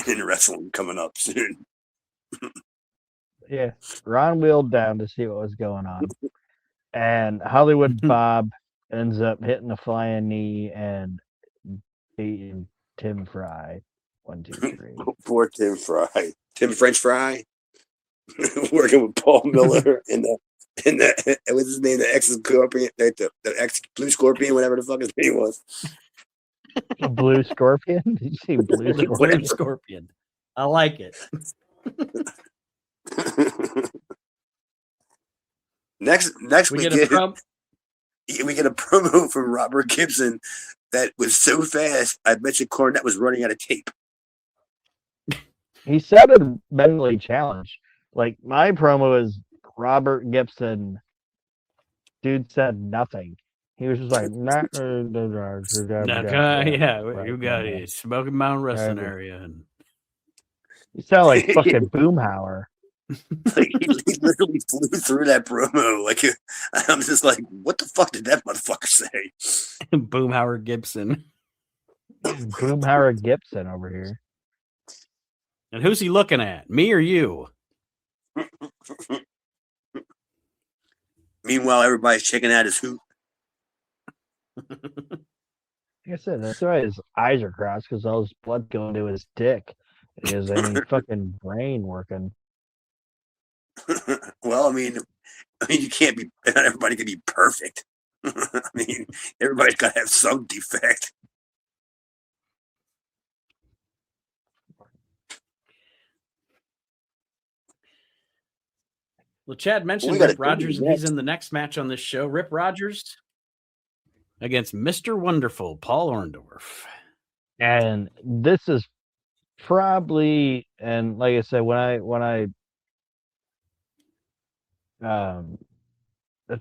in wrestling coming up soon. Yeah, Ron wheeled down to see what was going on, and Hollywood Bob ends up hitting a flying knee and beating Tim Fry. 1, 2, 3. Poor Tim Fry. Tim French Fry. Working with Paul Miller and the what's his name? The ex-scorpion, the ex-blue scorpion, whatever the fuck his name was. Blue Scorpion? Did you say Blue Scorpion? Blue Scorpion. I like it. Next We we get a get a promo from Robert Gibson that was so fast. I bet you Cornette was running out of tape. He sounded mentally challenged. Like my promo is Robert Gibson. Dude said nothing. He was just like, yeah, you got it. Smoky Mountain Wrestling area. And you sound like fucking Boomhauer. Like he literally flew through that promo. Like I'm just like, what the fuck did that motherfucker say? Boomhauer Gibson. Boomhauer Gibson over here. And who's he looking at? Me or you? Meanwhile, everybody's checking out his hoop. Like I said, that's why his eyes are crossed, because all his blood going to his dick. He has any fucking brain working. Well, I mean, you can't be. Not everybody can be perfect. I mean, everybody's got to have some defect. Well, Chad mentioned Rip Rogers, and he's in the next match on this show. Rip Rogers against Mr. Wonderful, Paul Orndorff. And this is probably, and like I said, when I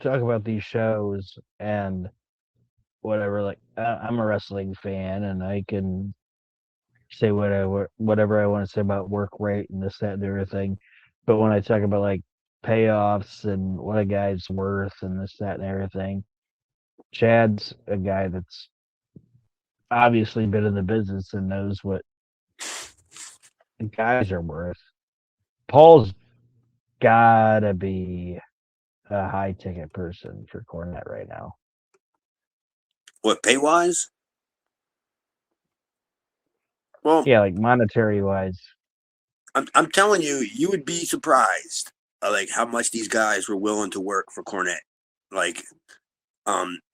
talk about these shows and whatever, like I'm a wrestling fan, and I can say whatever I want to say about work rate and this, that, and everything. But when I talk about like payoffs and what a guy's worth and this, that, and everything, Chad's a guy that's obviously been in the business and knows what guys are worth. Paul's gotta be a high ticket person for Cornette right now. What, pay wise? Well, yeah, like monetary wise. I'm telling you, you would be surprised like how much these guys were willing to work for Cornette. Like,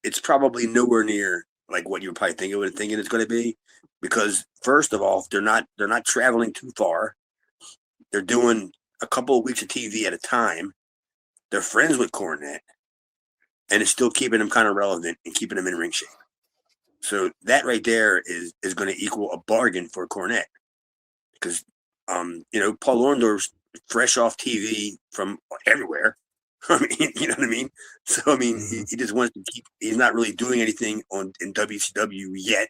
it's probably nowhere near like what you were probably thinking it's going to be, because first of all, they're not traveling too far. They're doing a couple of weeks of TV at a time. They're friends with Cornette, and it's still keeping them kind of relevant and keeping them in ring shape. So that right there is going to equal a bargain for Cornette, because Paul Orndorff's fresh off TV from everywhere. I mean, you know what I mean? So, I mean, he just wants to keep, he's not really doing anything in WCW yet.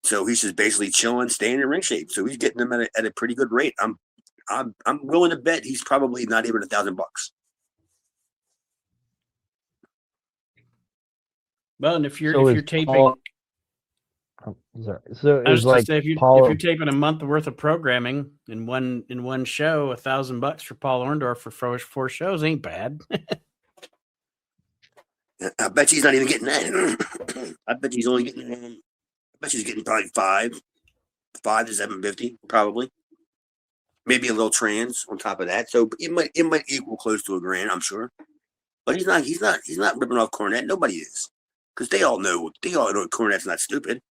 So he's just basically chilling, staying in ring shape. So he's getting them at a pretty good rate. I'm willing to bet he's probably not even $1,000. Well, and if you're taping, so I was like say if you're taping a month worth of programming in one show, $1,000 for Paul Orndorff for four shows ain't bad. I bet he's not even getting that. I bet he's only getting. I bet he's getting probably $5 to $750, probably. Maybe a little trans on top of that, so it might equal close to $1,000, I'm sure. But he's not ripping off Cornette. Nobody is, because they all know Cornette's not stupid.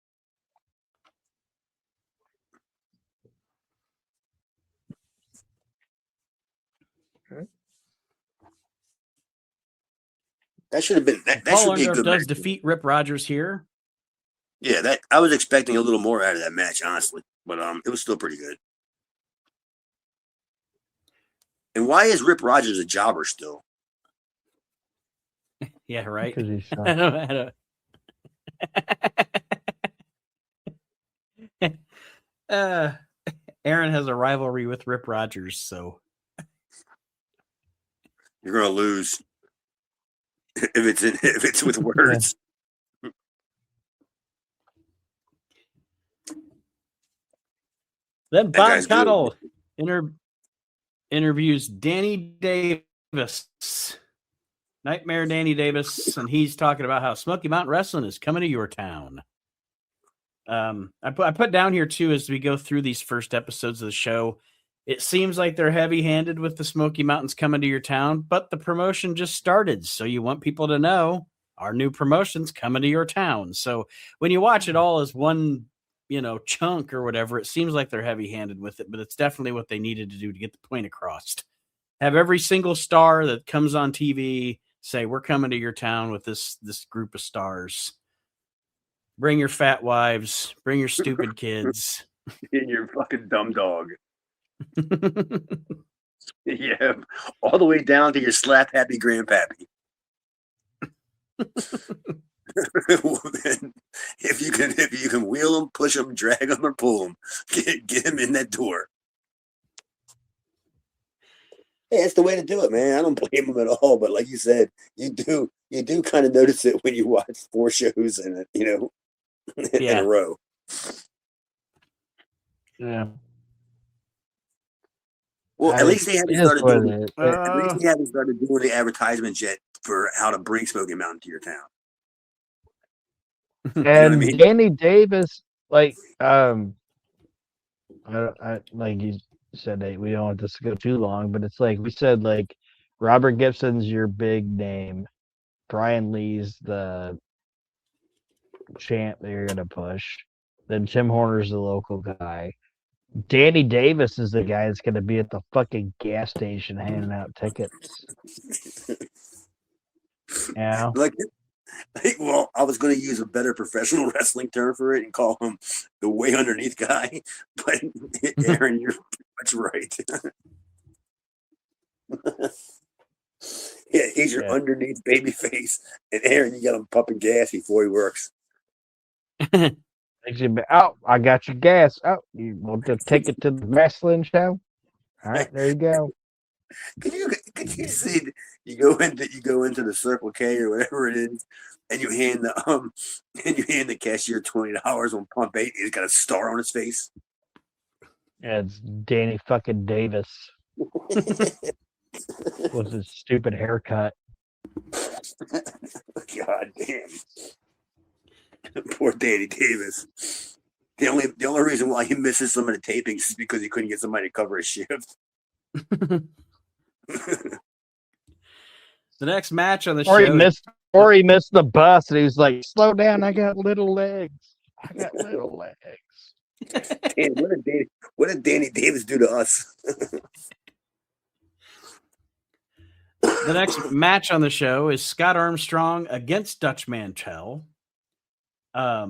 That should have been that. That Paul should be a Orndorff good does match. defeat Rip Rogers here. Yeah, that I was expecting a little more out of that match, honestly, but it was still pretty good. And why is Rip Rogers a jobber still? Yeah, right. Because he's Aaron has a rivalry with Rip Rogers, so you're gonna lose if it's with words. Then Bob Cottle interviews Danny Davis, Nightmare Danny Davis, and he's talking about how Smoky Mountain Wrestling is coming to your town. I put down here too, as we go through these first episodes of the show, it seems like they're heavy-handed with the Smoky Mountains coming to your town, but the promotion just started, so you want people to know our new promotion's coming to your town. So when you watch it all as one, chunk or whatever, it seems like they're heavy-handed with it, but it's definitely what they needed to do to get the point across. Have every single star that comes on TV say, "We're coming to your town with this group of stars. Bring your fat wives. Bring your stupid kids." And your fucking dumb dog. Yeah, all the way down to your slap happy grandpappy. if you can wheel them, push them, drag them, or pull them, get him in that door. Hey, that's the way to do it, man. I don't blame him at all. But like you said, you do kind of notice it when you watch 4 shows in a row. Yeah. Well, at least they haven't started doing it. At least they haven't started doing the advertisements yet for how to bring Smoky Mountain to your town. And I mean? Danny Davis, like like you said, we don't want this to go too long, but it's like we said, like Robert Gibson's your big name, Brian Lee's the champ that you're gonna push, then Tim Horner's the local guy. Danny Davis is the guy that's going to be at the fucking gas station handing out tickets. Yeah. Well, I was going to use a better professional wrestling term for it and call him the way underneath guy, but Aaron, you're pretty much right. Yeah, he's your underneath baby face, and Aaron, you got him pumping gas before he works. Oh, I got your gas. Oh, you want to take it to the wrestling show? All right, there you go. Could you see? You go into the Circle K or whatever it is, and you hand the cashier $20 on pump 8. He's got a star on his face. Yeah, it's Danny fucking Davis with his stupid haircut. God damn. Poor Danny Davis. The only reason why he misses some of the tapings is because he couldn't get somebody to cover his shift. The next match on the show, he missed the bus, and he was like, "Slow down, I got little legs. I got little legs." Damn, what did Danny Davis do to us? The next match on the show is Scott Armstrong against Dutch Mantell. I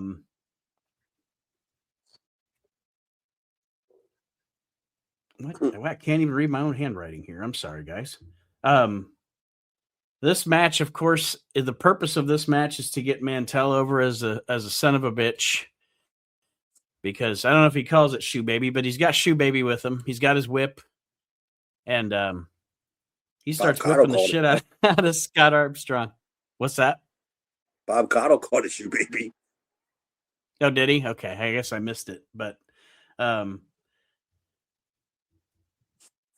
can't even read my own handwriting here. I'm sorry, guys. This match, of course, the purpose of this match is to get Mantell over as a son of a bitch. Because I don't know if he calls it Shoe Baby, but he's got Shoe Baby with him. He's got his whip. And he starts whipping the shit out of Scott Armstrong. What's that? Bob Cottle called it Shoe Baby. Oh, did he? Okay, I guess I missed it. But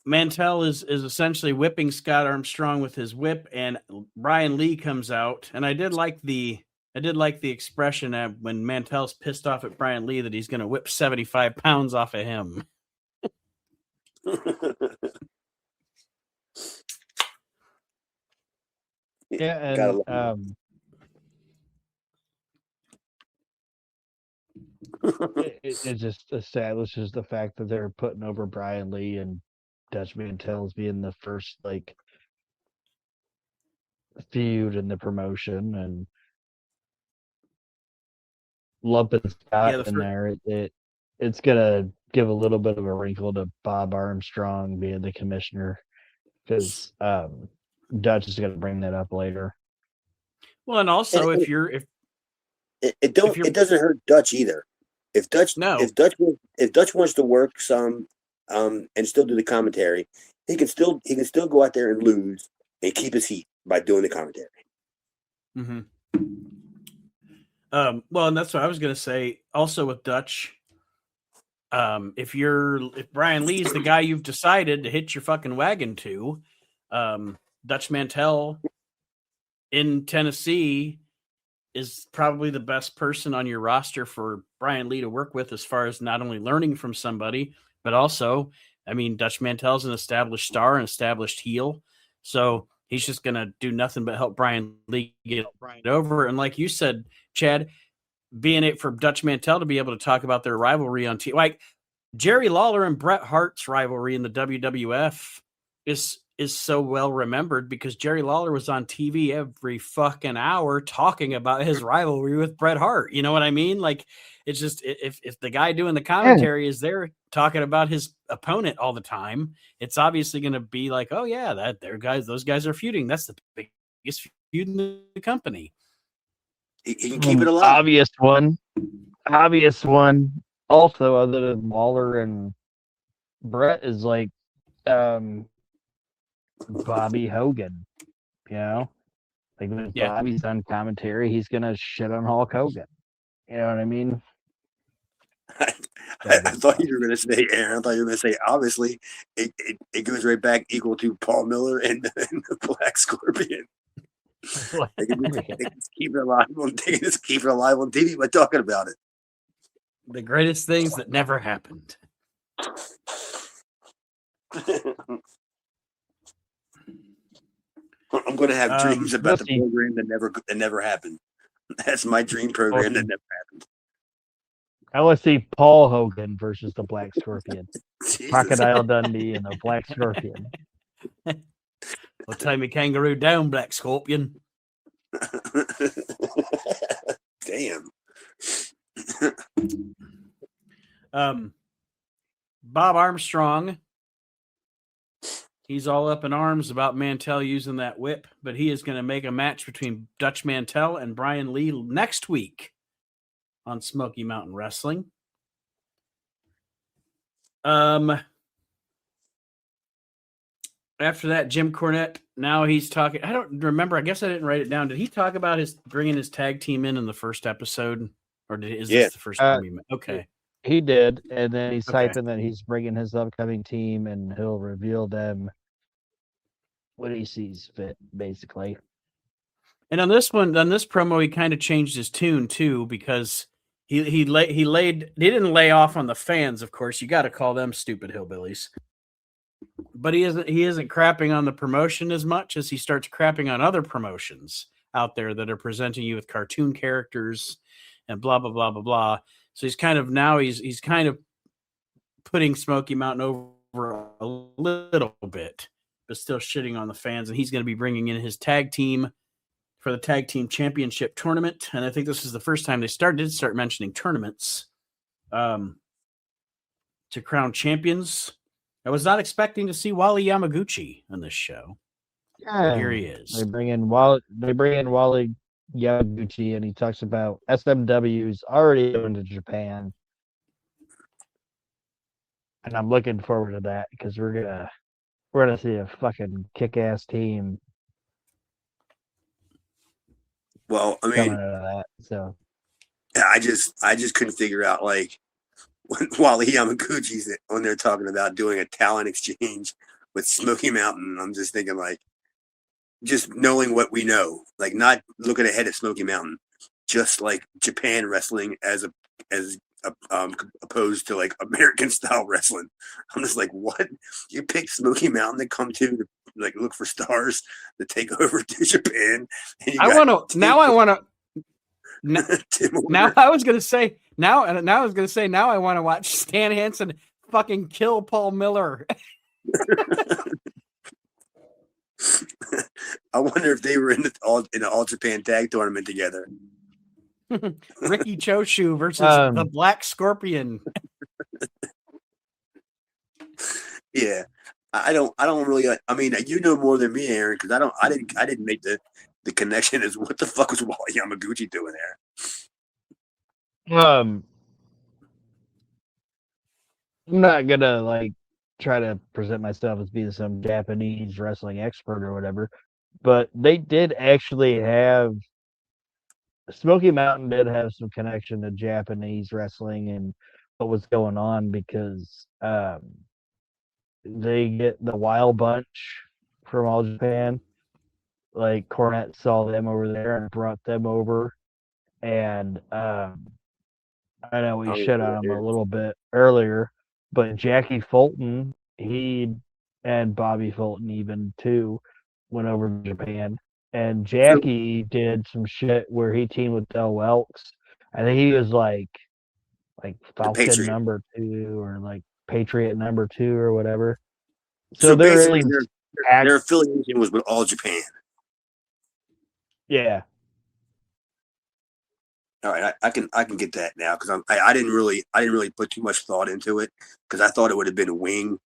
Mantell is essentially whipping Scott Armstrong with his whip, and Brian Lee comes out. And I did like the expression when Mantell's pissed off at Brian Lee that he's going to whip 75 pounds off of him. Yeah, and it just establishes the fact that they're putting over Brian Lee and Dutch Mantell's being the first feud in the promotion, and lumping Scott in there. It's gonna give a little bit of a wrinkle to Bob Armstrong being the commissioner, because Dutch is gonna bring that up later. Well, and also it doesn't hurt Dutch either. If Dutch wants to work some and still do the commentary, he can still go out there and lose and keep his heat by doing the commentary. Mm-hmm. Well, and that's what I was going to say. Also with Dutch, if Brian Lee's the guy you've decided to hitch your fucking wagon to, Dutch Mantell in Tennessee is probably the best person on your roster for Brian Lee to work with, as far as not only learning from somebody, but also, I mean, Dutch Mantell's an established star, an established heel. So he's just going to do nothing but help Brian Lee get over. And like you said, Chad, being it for Dutch Mantell to be able to talk about their rivalry on TV, like Jerry Lawler and Bret Hart's rivalry in the WWF is is so well remembered because Jerry Lawler was on TV every fucking hour talking about his rivalry with Bret Hart. You know what I mean? Like, it's just if the guy doing the commentary is there talking about his opponent all the time, it's obviously going to be like, oh yeah, those guys are feuding. That's the biggest feud in the company. He can keep it alive. Obvious one. Also, other than Lawler and Brett, is like Bobby Hogan. You know, like when Bobby's on commentary, he's gonna shit on Hulk Hogan. You know what I mean? I thought you were going to say, Aaron. I thought you were going to say, obviously, it goes right back equal to Paul Miller and the Black Scorpion. They can just keep it alive. They can just keep it alive on TV by talking about it. The greatest things that never happened. I'm going to have dreams about the program that never happened. That's my dream program that never happened. I want to see Paul Hogan versus the Black Scorpion. Crocodile Dundee and the Black Scorpion. Well, tie me kangaroo down, Black Scorpion. Damn. Bob Armstrong. He's all up in arms about Mantell using that whip, but he is going to make a match between Dutch Mantell and Brian Lee next week on Smoky Mountain Wrestling. After that, Jim Cornette, now he's talking. I don't remember. I guess I didn't write it down. Did he talk about bringing his tag team in the first episode? Or is this the first time he met? Okay. He did. And then he's typing that he's bringing his upcoming team and he'll reveal them when he sees fit, basically. And on this promo, he kind of changed his tune too, because he didn't lay off on the fans, of course. You got to call them stupid hillbillies. But he isn't crapping on the promotion as much as he starts crapping on other promotions out there that are presenting you with cartoon characters and blah blah blah blah blah. So he's kind of putting Smoky Mountain over a little bit, but still shitting on the fans. And he's going to be bringing in his tag team for the tag team championship tournament. And I think this is the first time they start mentioning tournaments to crown champions. I was not expecting to see Wally Yamaguchi on this show. Yeah, here he is. They bring in Wally Yamaguchi, and he talks about SMW's already going to Japan. And I'm looking forward to that because we're gonna see a fucking kick-ass team. Well, I mean, coming out of that, so I just couldn't figure out, like, when Wally Yamaguchi's on there talking about doing a talent exchange with Smoky Mountain. I'm just thinking, like, just knowing what we know, like, not looking ahead at Smoky Mountain, just like Japan wrestling as opposed to like American style wrestling. I'm just like, what? You picked Smoky Mountain to come to like look for stars to take over to Japan. And I was going to say now I want to watch Stan Hansen fucking kill Paul Miller. I wonder if they were in the All Japan Tag Tournament together. Ricky Choshu versus the Black Scorpion. Yeah, I don't really. I mean, you know more than me, Aaron, because I didn't make the connection as what the fuck was Wally Yamaguchi doing there. I'm not gonna like try to present myself as being some Japanese wrestling expert or whatever, but they did actually have Smoky Mountain did have some connection to Japanese wrestling and what was going on because they get the Wild Bunch from All Japan. Like Cornette saw them over there and brought them over, and I know we shit on them a little bit earlier, but Jackie Fulton, he and Bobby Fulton even too went over to Japan. And Jackie did some shit where he teamed with Del Welks. I think he was like Falcon number 2 or like Patriot number 2 or whatever. So they're basically, their affiliation was with All Japan. Yeah. All right, I can get that now because I didn't really put too much thought into it because I thought it would have been a wing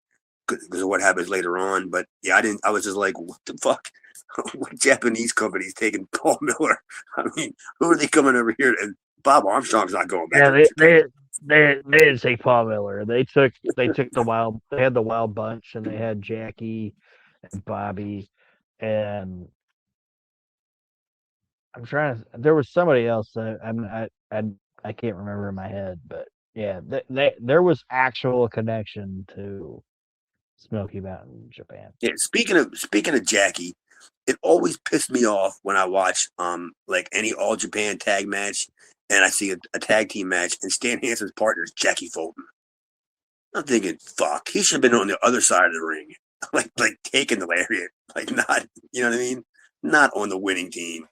because of what happens later on. But yeah, I didn't. I was just like, what the fuck? What Japanese company's taking Paul Miller? I mean, who are they coming over here? And Bob Armstrong's not going back. Yeah, they didn't take Paul Miller. They took the wild. They had the Wild Bunch, and they had Jackie and Bobby, and I'm trying to. There was somebody else that I can't remember in my head, but yeah, there was actual connection to Smoky Mountain, Japan. Yeah, speaking of Jackie, it always pissed me off when I watch like any All Japan tag match and I see a tag team match and Stan Hansen's partner is Jackie Fulton. I'm thinking, fuck, he should have been on the other side of the ring, like taking the lariat, like not, you know what I mean, not on the winning team.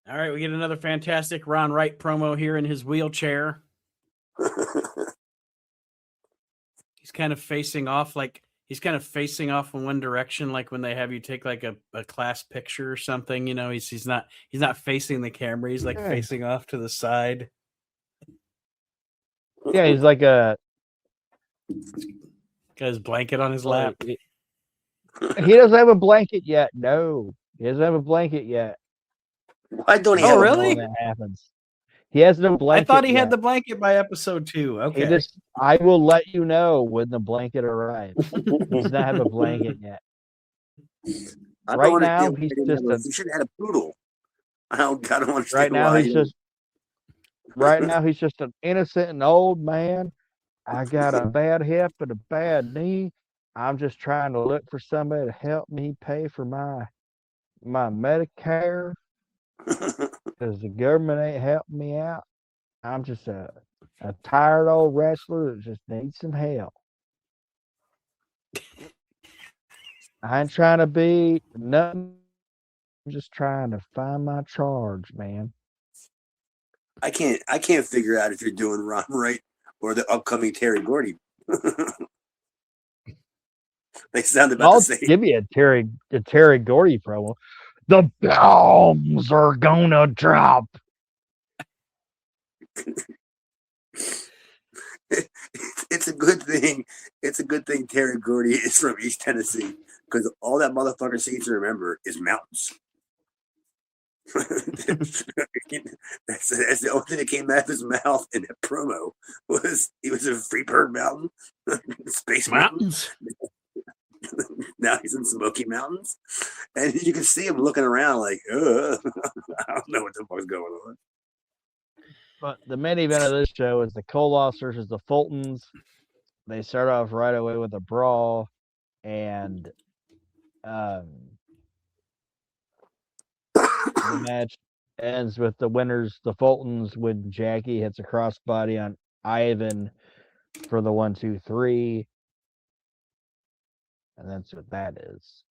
All right, we get another fantastic Ron Wright promo here in his wheelchair. He's kind of facing off in one direction, like when they have you take like a class picture or something, you know, he's not facing the camera, he's like facing off to the side. Yeah, he's like got his blanket on his lap. He doesn't have a blanket yet. No, he doesn't have a blanket yet. Why don't he have really? That happens. He has no blanket. I thought he had the blanket by episode 2. Okay. I will let you know when the blanket arrives. He does not have a blanket yet. Right now, he should have had a poodle. I don't understand. Right now, he's just an innocent and old man. I got a bad hip and a bad knee. I'm just trying to look for somebody to help me pay for my Medicare because the government ain't helping me out. I'm just a tired old wrestler that just needs some help. I ain't trying to be nothing. I'm just trying to find my charge, man. I can't figure out if you're doing Ron Wright or the upcoming Terry Gordy. They sound about the same. Give you a Terry Gordy promo. The bombs are gonna drop. It's a good thing. It's a good thing Terry Gordy is from East Tennessee because all that motherfucker seems to remember is mountains. That's the only thing that came out of his mouth in that promo was he was in Freeburg Mountain, Space Mountains. Now he's in Smoky Mountains, and you can see him looking around like, I don't know what the fuck's going on. But the main event of this show is the Koloffs versus the Fultons. They start off right away with a brawl, and the match ends with the winners, the Fultons, when Jackie hits a crossbody on Ivan for the 1, 2, 3. And that's what that is.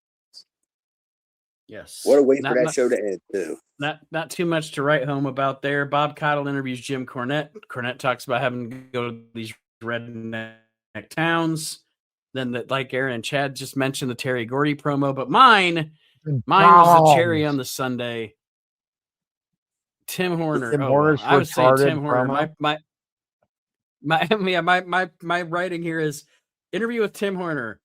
Yes. What a way for that show to end, too. Not too much to write home about there. Bob Caudle interviews Jim Cornette. Cornette talks about having to go to these redneck towns. Then, like Aaron and Chad just mentioned, the Terry Gordy promo. But mine was the cherry on the sundae. Tim Horner. I would say Tim Horner. My writing here is interview with Tim Horner.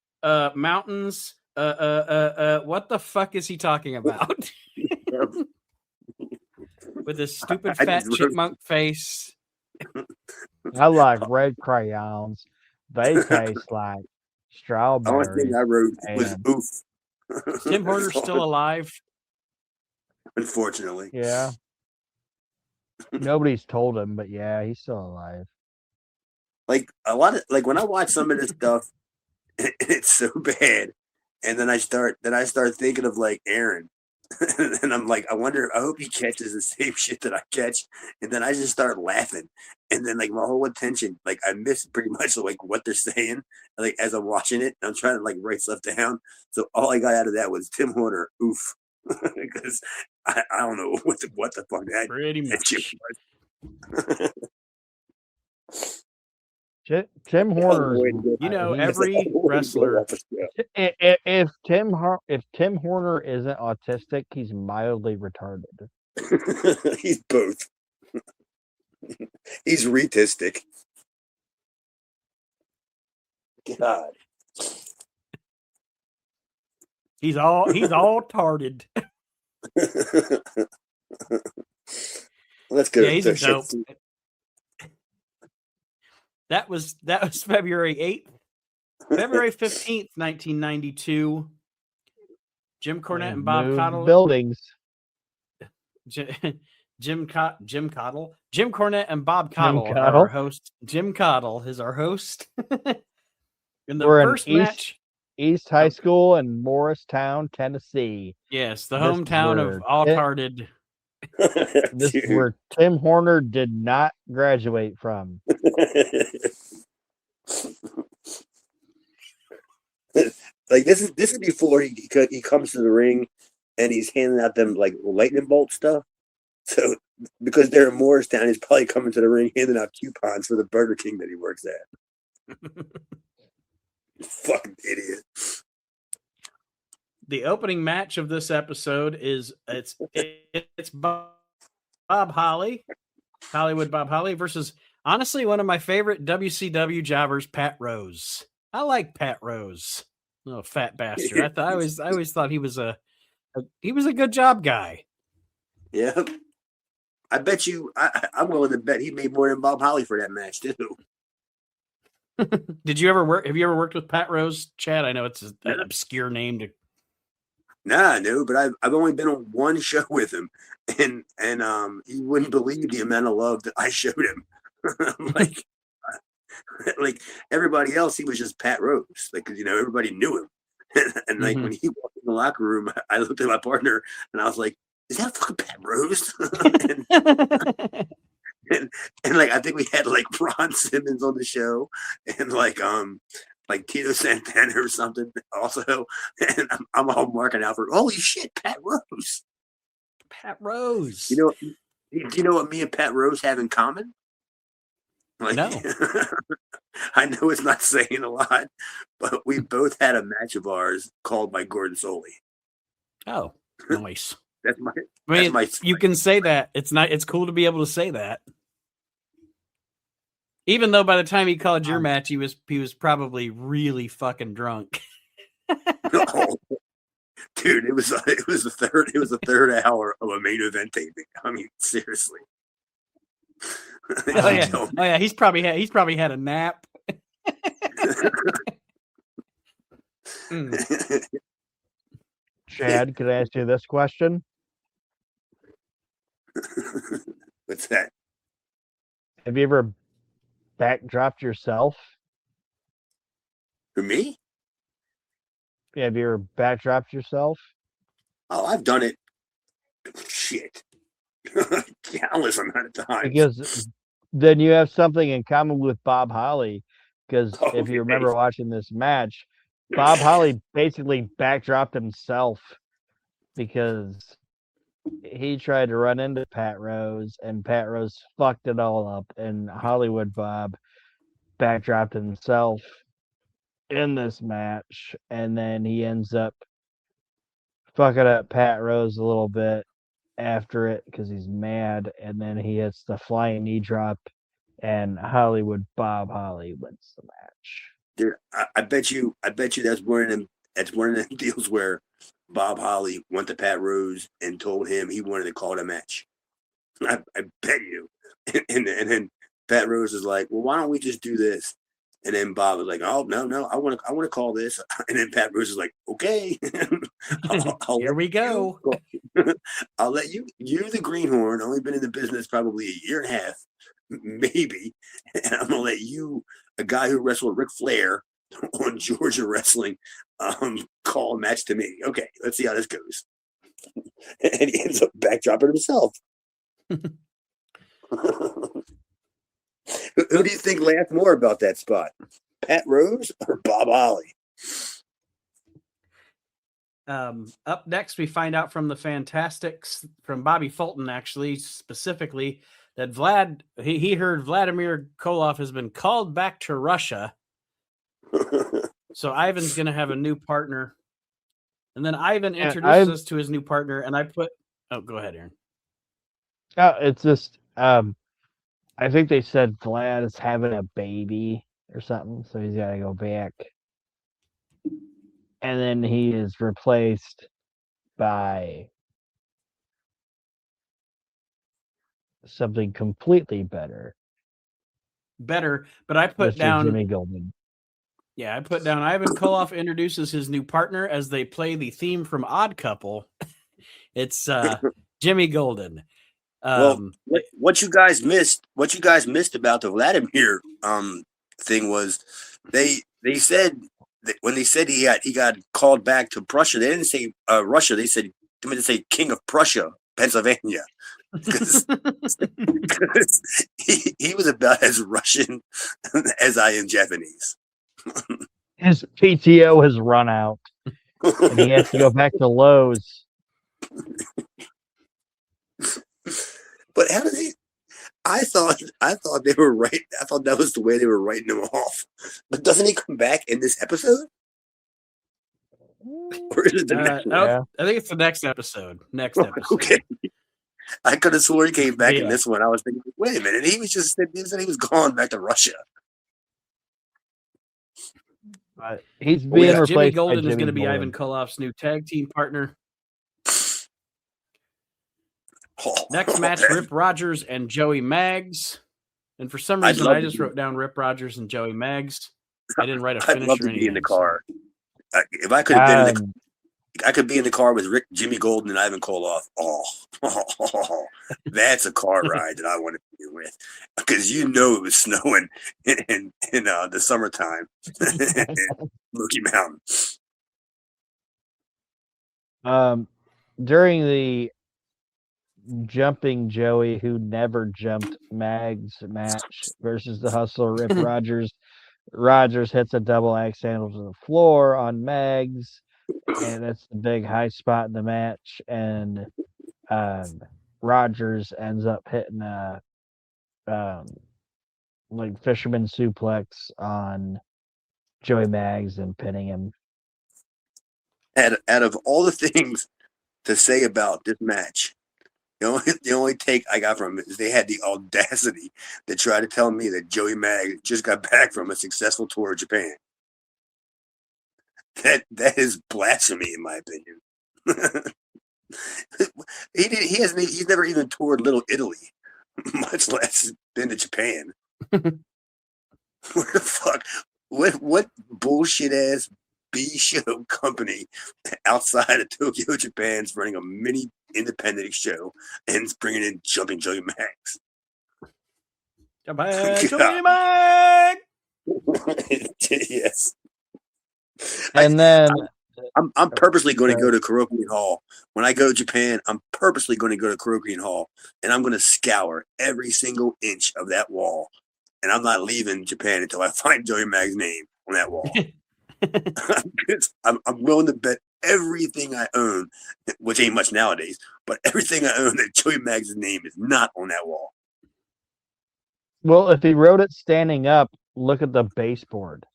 Mountains. What the fuck is he talking about? With his stupid fat chipmunk face. I like red crayons. They taste like strawberries. The only thing I wrote was oof. Tim Horner's still alive? Unfortunately. Yeah. Nobody's told him, but yeah, he's still alive. Like a lot of when I watch some of this stuff, it's so bad. And then I start thinking of like Aaron. And I'm like, I hope he catches the same shit that I catch. And then I just start laughing. And then like my whole attention, like I miss pretty much like what they're saying. Like as I'm watching it, I'm trying to like write stuff down. So all I got out of that was Tim Horner, oof. Because I don't know what the fuck that pretty much shit was. Tim Horner's. Every wrestler. If Tim Horner isn't autistic, he's mildly retarded. He's both. He's retistic. God. He's all tarded. Let's go. Yeah, he's a dope. That was February 8th. February 15th, 1992. Jim Cornette and Bob Caudle. Buildings. Jim Cornette and Bob Caudle are our host. Jim Caudle is our host. In the first match, East High School in Morristown, Tennessee. Yes, the hometown of all tarded. This is where Tim Horner did not graduate from. Like this is before he comes to the ring and he's handing out them like lightning bolt stuff. So because they're in Morristown, he's probably coming to the ring handing out coupons for the Burger King that he works at. Fucking idiot. The opening match of this episode is it's Bob Holly, Hollywood Bob Holly versus honestly one of my favorite WCW jobbers, Pat Rose. I like Pat Rose. Oh, fat bastard! I always thought he was a good job guy. Yeah, I bet you. I'm willing to bet he made more than Bob Holly for that match too. Did you ever work? Have you ever worked with Pat Rose, Chad? I know it's an obscure name to. Nah, no, but I've only been on one show with him, and you wouldn't believe the amount of love that I showed him. like everybody else, he was just Pat Rose. Like everybody knew him, and like when he walked in the locker room, I looked at my partner and I was like, "Is that fucking Pat Rose?" and like I think we had like Ron Simmons on the show, and like Tito Santana or something also, and I'm all marking out for holy shit, Pat Rose. Pat Rose. Do you know what me and Pat Rose have in common? Like, no. I know it's not saying a lot, but we both had a match of ours called by Gordon Soley. Oh, nice. You can say that. It's cool to be able to say that. Even though by the time he called your match, he was probably really fucking drunk. Oh, dude, it was the third hour of a main event taping. I mean, seriously. Oh yeah. He's probably had a nap. Chad, could I ask you this question? What's that? Have you ever backdropped yourself? For me? Yeah, have you ever backdropped yourself? Oh, I've done it. Shit. Countless amount of times. Because then you have something in common with Bob Holly. Because if you remember watching this match, Bob Holly basically backdropped himself because he tried to run into Pat Rose, and Pat Rose fucked it all up, and Hollywood Bob backdropped himself in this match, and then he ends up fucking up Pat Rose a little bit after it because he's mad, and then he hits the flying knee drop, and Hollywood Bob Holly wins the match. Dude, I bet you that's one of them deals where Bob Holly went to Pat Rose and told him he wanted to call the match. I bet you. And then Pat Rose is like, well, why don't we just do this? And then Bob was like, oh, no, I want to call this. And then Pat Rose is like, okay. Here we go. I'll let you the greenhorn, only been in the business probably a year and a half, maybe. And I'm going to let you, a guy who wrestled Ric Flair on Georgia Wrestling, call a match to me. Okay, let's see how this goes. And he ends up backdropping himself. Who do you think laughed more about that spot? Pat Rose or Bob Holly? Up next, we find out from the Fantastics, from Bobby Fulton, actually, specifically, that he heard Vladimir Koloff has been called back to Russia. So Ivan's going to have a new partner. And then Ivan introduces us to his new partner, and I put... Oh, go ahead, Aaron. It's just, I think they said Vlad is having a baby or something, so he's got to go back. And then he is replaced by something completely better. But I put Mr. down... Jimmy Golden. Yeah, I put down Ivan Koloff introduces his new partner as they play the theme from Odd Couple. It's Jimmy Golden. Well, what you guys missed about the Vladimir thing was they said that when they said he got called back to Prussia, they didn't say Russia. They meant to say King of Prussia, Pennsylvania, because he was about as Russian as I am Japanese. His PTO has run out, and he has to go back to Lowe's. But how did he? I thought they were right. I thought that was the way they were writing him off. But doesn't he come back in this episode? Or is it the next one? I think it's the next episode. Okay. I could have sworn he came back in this one. I was thinking, wait a minute, he said he was gone back to Russia. He's being replaced. Jimmy Golden by is going to be Golden. Ivan Koloff's new tag team partner. Next match, Rip Rogers and Joey Maggs. And for some reason, I just wrote down Rip Rogers and Joey Maggs. I didn't write a finish I'd love or to anything. be in the car. If I could have been I could be in the car with Jimmy Golden and Ivan Koloff. Oh, that's a car ride that I want to be with, because it was snowing in the summertime in Smoky Mountain. During the jumping Joey, who never jumped Mag's match versus the Hustler Rip Rogers hits a double axe handle to the floor on Mag's, and that's the big high spot in the match. And Rogers ends up hitting a fisherman suplex on Joey Maggs and pinning him. Out of all the things to say about this match, the only take I got from it is they had the audacity to try to tell me that Joey Maggs just got back from a successful tour of Japan. That is blasphemy, in my opinion. He's never even toured Little Italy, much less been to Japan. Where the fuck? What bullshit ass B-show company outside of Tokyo, Japan is running a mini independent show and is bringing in Jumping Joey Maggs? Joey Maggs! Yes. And then I'm purposely going to go to Kurokian Hall. When I go to Japan, I'm purposely going to go to Kurokian Hall, and I'm going to scour every single inch of that wall. And I'm not leaving Japan until I find Joey Maggs' name on that wall. I'm willing to bet everything I own, which ain't much nowadays, but everything I own that Joey Maggs' name is not on that wall. Well, if he wrote it standing up, look at the baseboard.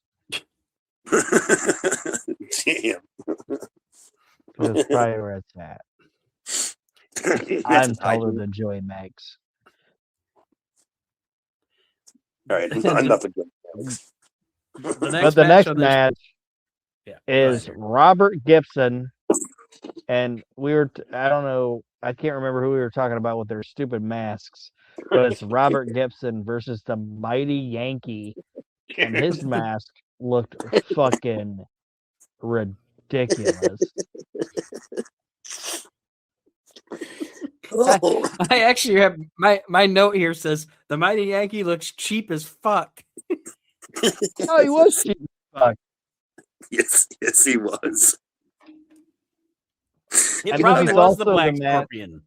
Damn. That's probably where it's at. I'm taller than Joey Maggs. All right, enough of Joey Maggs. But the next match is Robert Gibson, and I don't know, I can't remember who we were talking about with their stupid masks, but it's Robert Gibson versus the Mighty Yankee, and his mask looked fucking ridiculous. I actually have my note here says the Mighty Yankee looks cheap as fuck. Oh, he was cheap as fuck. Yes, he was. It probably was the Black Scorpion.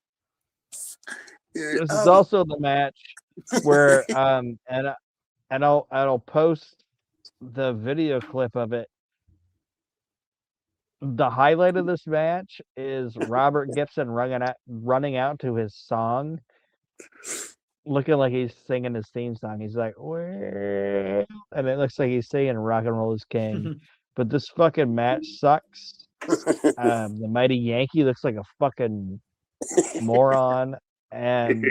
This is also the match where and I'll post the video clip of it. The highlight of this match is Robert Gibson running out to his song, looking like he's singing his theme song. He's like, "Well," and it looks like he's singing "Rock and Roll is King." But this fucking match sucks. The Mighty Yankee looks like a fucking moron, and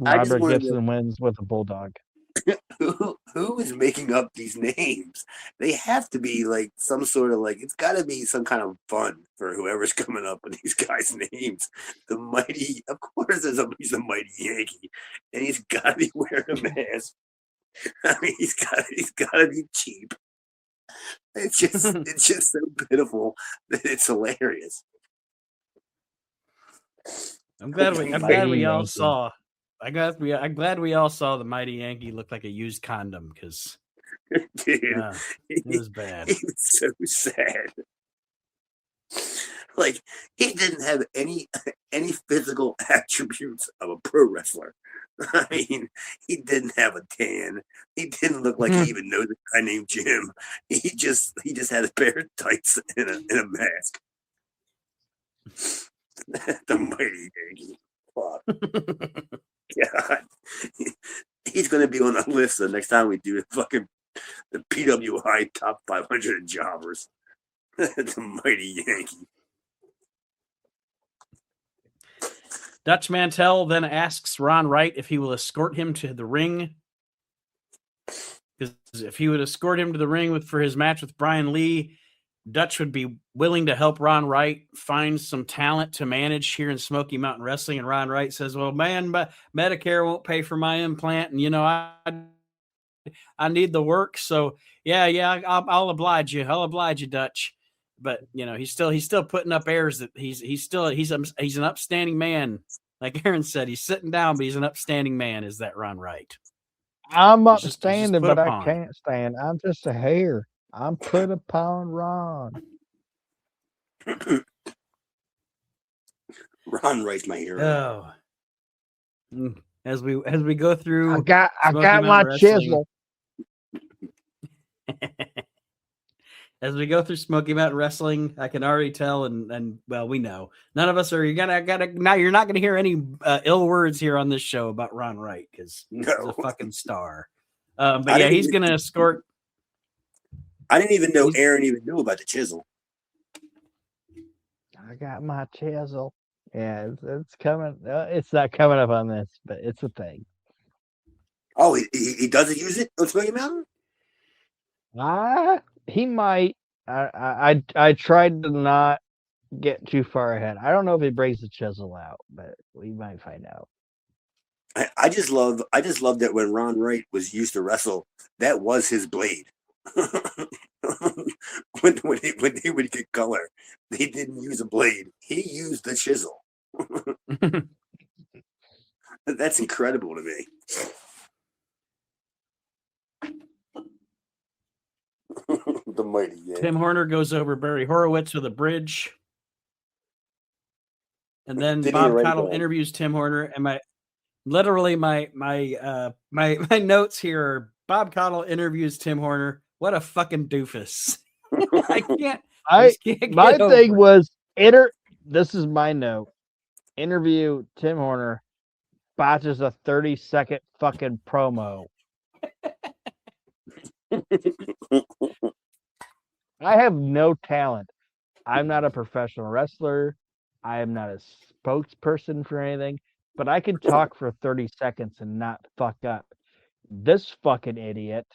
I just Robert wanted Gibson wins with a bulldog. who is making up these names? They have to be like some sort of like it's got to be some kind of fun for whoever's coming up with these guys' names. The Mighty, of course, he's the Mighty Yankee, and he's got to be wearing a mask. I mean, he's got to be cheap. It's just so pitiful that it's hilarious. I'm glad we all Yankee. saw. I'm glad we all saw the Mighty Yankee look like a used condom because Dude, it was bad. He was so sad. Like he didn't have any physical attributes of a pro wrestler. I mean, he didn't have a tan. He didn't look like he even knows a guy named Jim. He just had a pair of tights and a mask. The Mighty Yankee. Fuck. God. He's gonna be on the list the next time we do the PWI top 500 jobbers. The Mighty Yankee. Dutch Mantell then asks Ron Wright if he will escort him to the ring. Because if he would escort him to the ring for his match with Brian Lee, Dutch would be willing to help Ron Wright find some talent to manage here in Smoky Mountain Wrestling. And Ron Wright says, well, man, but Medicare won't pay for my implant. And, I need the work. So, yeah, I'll oblige you. I'll oblige you, Dutch. But, he's still putting up airs that he's an upstanding man. Like Aaron said, he's sitting down, but he's an upstanding man. Is that Ron Wright? I'm He's just upstanding, put but I upon. can't stand. I'm just a hair. I'm put upon Ron. Ron Wright's my hero. Oh. As we go through, I got Smoky my Mountain chisel. As we go through Smoky Mountain Wrestling, I can already tell, and well, we know none of us are. You're not going to hear any ill words here on this show about Ron Wright because he's a fucking star. But yeah, he's going to escort. I didn't even know Aaron even knew about the chisel. I got my chisel. Yeah, it's coming. It's not coming up on this, but it's a thing. Oh, he doesn't use it on Smoky Mountain? He might. I tried to not get too far ahead. I don't know if he brings the chisel out, but we might find out. I just love that when Ron Wright was used to wrestle, that was his blade. when he would get color, he didn't use a blade. He used the chisel. That's incredible to me. The Mighty Yankee. Tim Horner goes over Barry Horowitz with a bridge. And then Bob Cottle interviews Tim Horner, and my notes here are Bob Cottle interviews Tim Horner. What a fucking doofus. I can't. My thing was this is my note. Interview Tim Horner, botches a 30-second fucking promo. I have no talent. I'm not a professional wrestler. I am not a spokesperson for anything, but I can talk for 30 seconds and not fuck up. This fucking idiot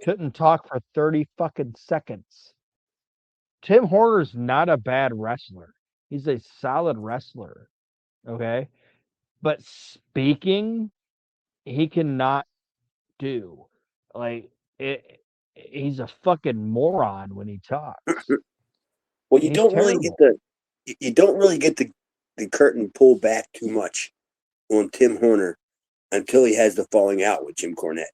couldn't talk for 30 fucking seconds. Tim Horner's not a bad wrestler. He's a solid wrestler. Okay? But speaking, he cannot do. Like, he's a fucking moron when he talks. Well, you don't really get the curtain pulled back too much on Tim Horner until he has the falling out with Jim Cornette.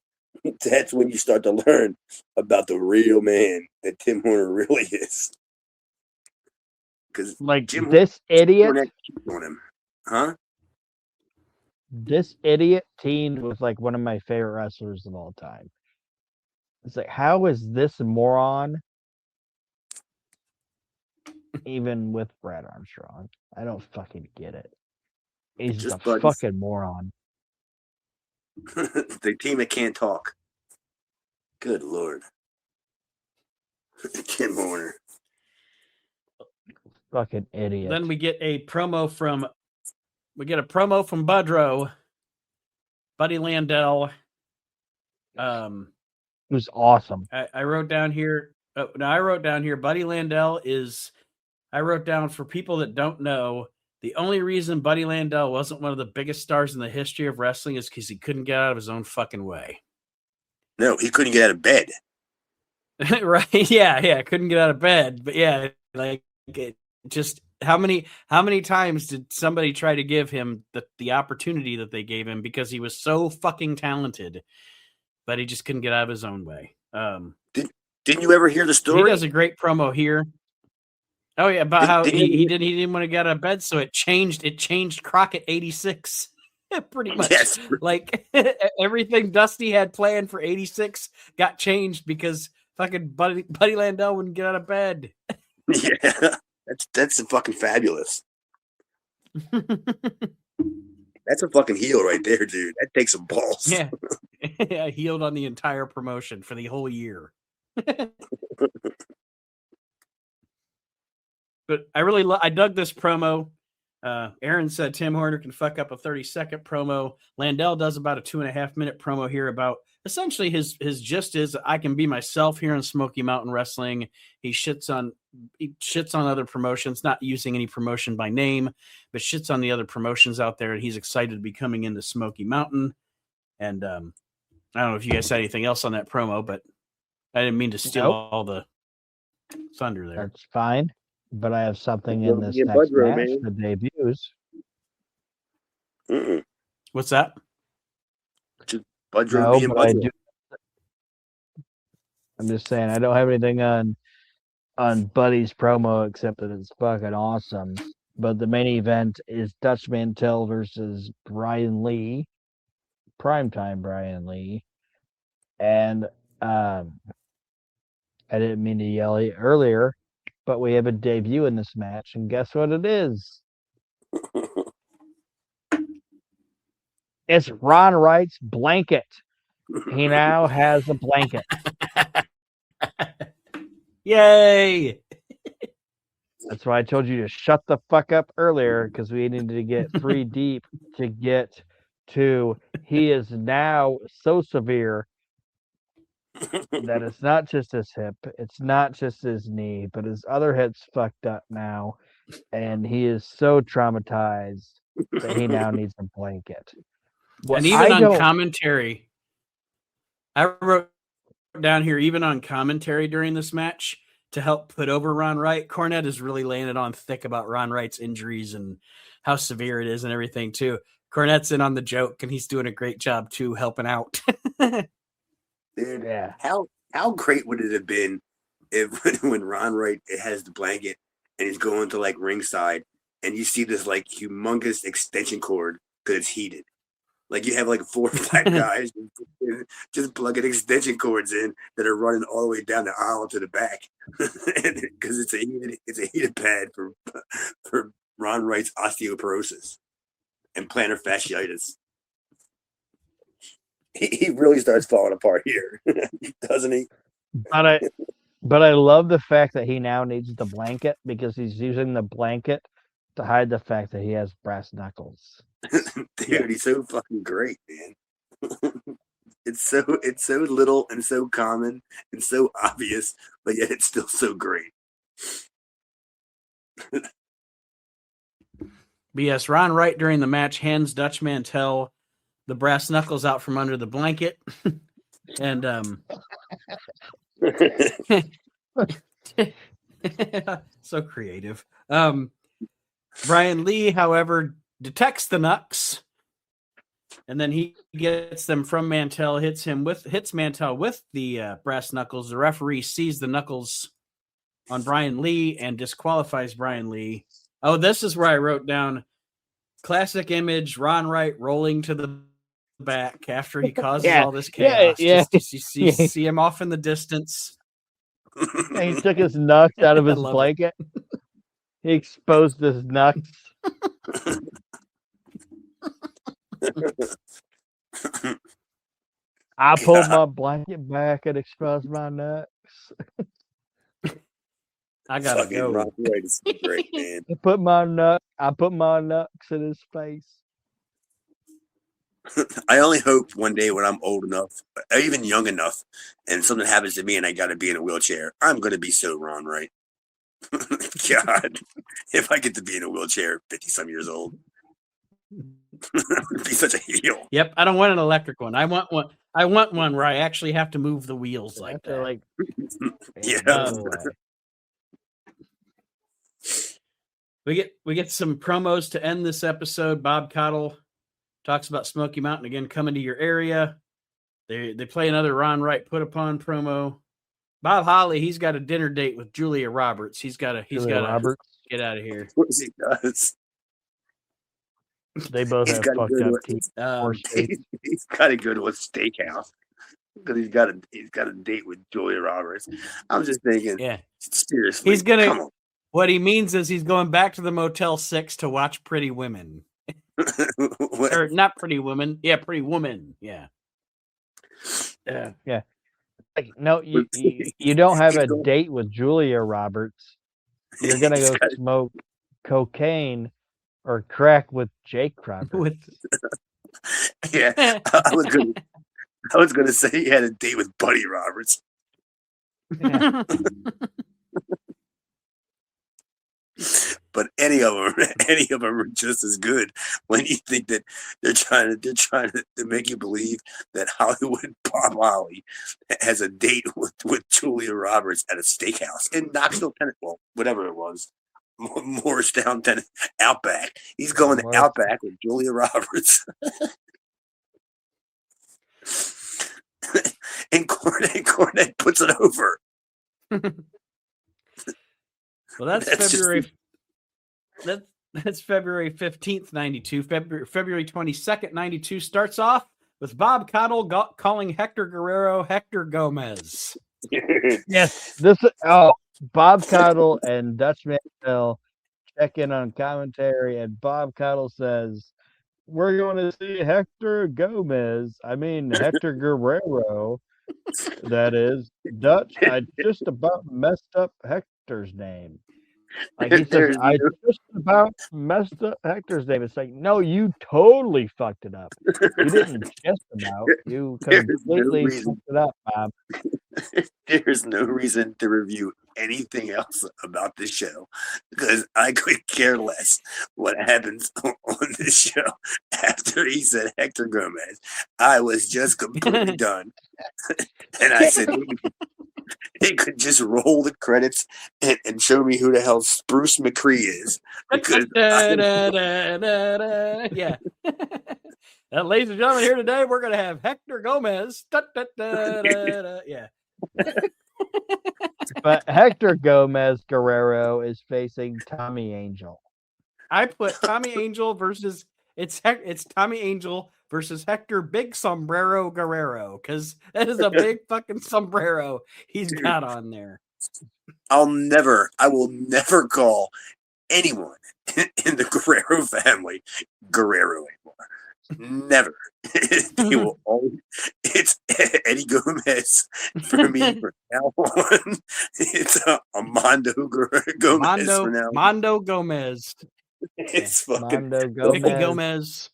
That's when you start to learn about the real man that Tim Horner really is. Because like this idiot on him, huh? This idiot teamed with like one of my favorite wrestlers of all time. It's like, how is this moron even with Brad Armstrong. I don't fucking get it. He's Just a buddies. fucking moron. The team that can't talk. Good Lord. Kim Horner. Fucking idiot. Then we get a promo from Budrow, Buddy Landell. It was awesome. I wrote down here. Buddy Landell is. I wrote down, for people that don't know, the only reason Buddy Landell wasn't one of the biggest stars in the history of wrestling is because he couldn't get out of his own fucking way. No, he couldn't get out of bed. Right? Yeah, couldn't get out of bed. But yeah, like just how many times did somebody try to give him the opportunity that they gave him because he was so fucking talented, but he just couldn't get out of his own way. Didn't you ever hear the story? He does a great promo here. Oh yeah, about how he didn't want to get out of bed, so it changed Crockett 86. Pretty much. Yes. Like everything Dusty had planned for 86 got changed because fucking Buddy Landell wouldn't get out of bed. Yeah. That's fucking fabulous. That's a fucking heel right there, dude. That takes some balls. Yeah. Yeah, healed on the entire promotion for the whole year. But I dug this promo. Aaron said Tim Horner can fuck up a 30-second promo. Landell does about a 2.5-minute promo here about essentially his gist is I can be myself here in Smoky Mountain Wrestling. He shits on other promotions, not using any promotion by name, but shits on the other promotions out there. And he's excited to be coming into Smoky Mountain. And I don't know if you guys had anything else on that promo, but I didn't mean to steal all the thunder there. That's fine. But I have something in this next match that debuts. What's that? No, but I do. I'm just saying I don't have anything on Buddy's promo except that it's fucking awesome. But the main event is Dutch Mantell versus Brian Lee, primetime Brian Lee, and I didn't mean to yell earlier. But we have a debut in this match, and guess what it is? It's Ron Wright's blanket. He now has a blanket. Yay! That's why I told you to shut the fuck up earlier, because we needed to get 3 deep to get to he is now so severe that it's not just his hip, it's not just his knee, but his other hip's fucked up now, and he is so traumatized that he now needs a blanket. And even on commentary, I wrote down here, even on commentary during this match, to help put over Ron Wright, Cornette is really laying it on thick about Ron Wright's injuries and how severe it is and everything too. Cornette's in on the joke, and he's doing a great job too, helping out. Dude, yeah. How great would it have been if when Ron Wright has the blanket and he's going to like ringside and you see this like humongous extension cord because it's heated. Like you have like 4 black guys just plugging extension cords in that are running all the way down the aisle to the back because it's a heated pad for Ron Wright's osteoporosis and plantar fasciitis. He really starts falling apart here, doesn't he? But I love the fact that he now needs the blanket because he's using the blanket to hide the fact that he has brass knuckles. Dude, he's so fucking great, man. It's so little and so common and so obvious, but yet it's still so great. But yes, Ron Wright during the match hands Dutch Mantell the brass knuckles out from under the blanket. And so creative. Brian Lee, however, detects the knucks, and then he gets them from Mantell, hits Mantell with the brass knuckles. The referee sees the knuckles on Brian Lee and disqualifies Brian Lee. Oh, this is where I wrote down classic image, Ron Wright rolling to the back after he causes all this chaos. Yeah. See him off in the distance. And he took his knucks out of his blanket. He exposed his nuts. I pulled my blanket back and exposed my nuts. I gotta Fucking go. Ron Wright is so great, man. I put my nuts in his face. I only hope one day when I'm old enough, or even young enough, and something happens to me and I got to be in a wheelchair, I'm going to be so Ron Wright. God, if I get to be in a wheelchair 50-some years old, I'd be such a heel. Yep, I don't want an electric one. I want one where I actually have to move the wheels like that. Like, Yeah. We get some promos to end this episode. Bob Caudle talks about Smoky Mountain again coming to your area. They play another Ron Wright put upon promo. Bob Holly, he's got a dinner date with Julia Roberts. He's got to get out of here. Of course he does. They both have fucked up teeth. He's got to go to a steakhouse because he's got a date with Julia Roberts. I'm just thinking, yeah, seriously, he's gonna. What he means is he's going back to the Motel 6 to watch Pretty Women. Or not Pretty Women. Yeah, Pretty Woman. Yeah. Yeah. Like, no, you don't have a date with Julia Roberts. You're gonna go smoke cocaine or crack with Jake Roberts. Yeah, I was gonna say he had a date with Buddy Roberts. Yeah. But any of them are just as good when you think that they're trying to make you believe that Hollywood Bob Holly has a date with Julia Roberts at a steakhouse in Knoxville, Tennessee. Well, whatever it was, Morristown, Tennessee, Outback. He's going to Outback with Julia Roberts. And Cornette puts it over. Well, that's February. That's February 15th, 92. February 22nd, 92 starts off with Bob Caudle calling Hector Guerrero Hector Gomez. Yes, Bob Caudle and Dutch Mantell check in on commentary, and Bob Caudle says, "We're going to see Hector Gomez. I mean Hector Guerrero. That is Dutch. I just about messed up Hector's name." Like he says, I just about messed up Hector's name. It's like, no, you totally fucked it up. You didn't just about. You completely fucked it up, Bob. There's no reason to review anything else about this show because I could care less what happens on this show after he said Hector Gomez. I was just completely done. And I said, they could just roll the credits and show me who the hell Spruce McCree is. Because yeah. Ladies and gentlemen, here today, we're going to have Hector Gomez. Yeah. But Hector Gomez Guerrero is facing Tommy Angel. I put Tommy Angel versus it's Tommy Angel versus Hector Big Sombrero Guerrero, because that is a big fucking sombrero he's got on there. I will never call anyone in the Guerrero family Guerrero anymore. Never. They will always, it's Eddie Gomez for me from now on. It's Armando Gomez from now on. Mondo Gomez. It's fucking Mondo Gomez. Vicky Gomez.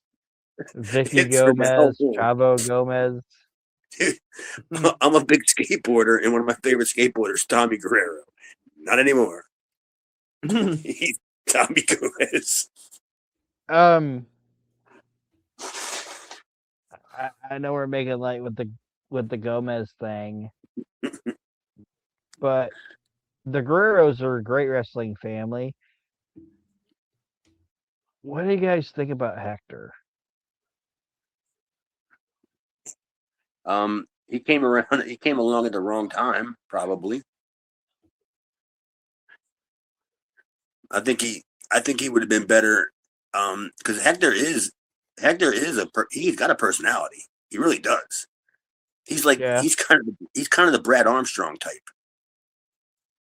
Vicky Gomez. Chavo Gomez. Dude, I'm a big skateboarder, and one of my favorite skateboarders, Tommy Guerrero. Not anymore. He's Tommy Gomez. I know we're making light with the Gomez thing, but the Guerreros are a great wrestling family. What do you guys think about Hector? He came along at the wrong time, probably. I think he would have been better, because Hector is he's got a personality. He really does. He's like he's kind of the Brad Armstrong type.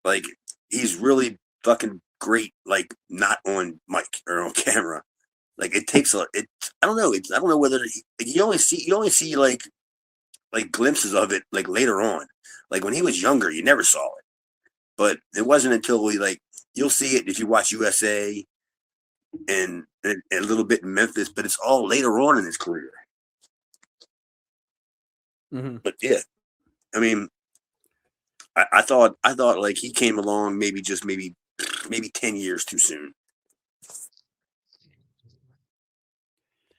Like he's really fucking great, like not on mic or on camera. Like it takes I don't know. I don't know whether you only see like glimpses of it like later on. Like when he was younger, you never saw it. But it wasn't until you'll see it if you watch USA and a little bit in Memphis, but it's all later on in his career. Mm-hmm. But yeah, I mean, I thought like he came along maybe 10 years too soon.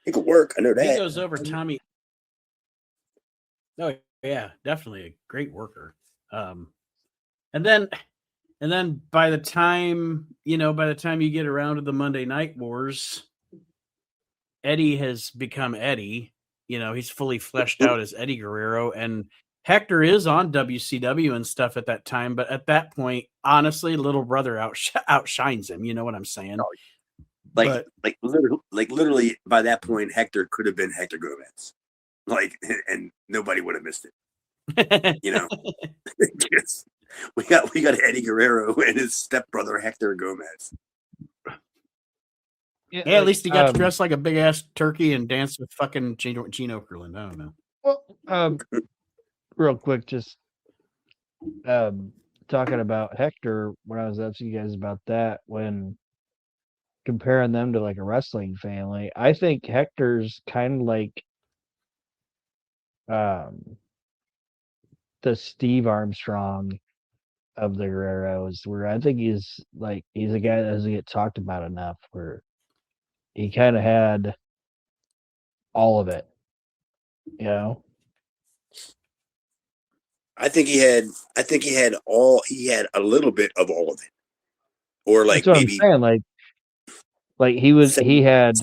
It could work. I know that. He goes over Tommy. Oh yeah, definitely a great worker. And then by the time you get around to the Monday Night Wars, Eddie has become Eddie. He's fully fleshed out as Eddie Guerrero, and Hector is on WCW and stuff at that time. But at that point, honestly, little brother outshines him. You know what I'm saying? Literally by that point, Hector could have been Hector Gomez, and nobody would have missed it. Yes. We got Eddie Guerrero and his stepbrother Hector Gomez. Yeah, at least he got dressed like a big ass turkey and danced with fucking Gene Okerlund. I don't know. Well, real quick, just talking about Hector when I was asking you guys about that, when comparing them to like a wrestling family, I think Hector's kind of like the Steve Armstrong of the Guerreros, where I think he's a guy that doesn't get talked about enough, where he kind of had all of it, I think he had a little bit of all of it, or like that's what maybe I'm saying. Like he had,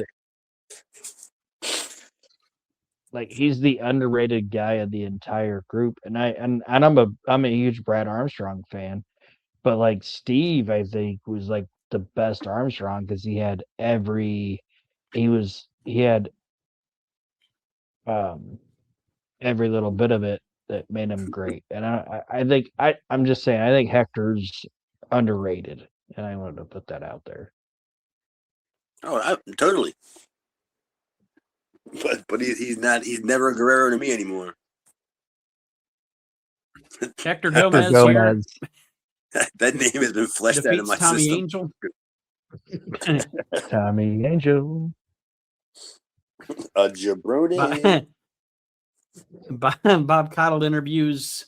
like, he's the underrated guy of the entire group, and I'm a huge Brad Armstrong fan, but like Steve, I think was like the best Armstrong because he had every little bit of it that made him great. And I think I'm just saying, I think Hector's underrated, and I wanted to put that out there. Oh, totally. But he's never a Guerrero to me anymore. Hector Gomez here. That name has been fleshed out in my Tommy system. Angel. Tommy Angel. A jabroni. Bob Cottle interviews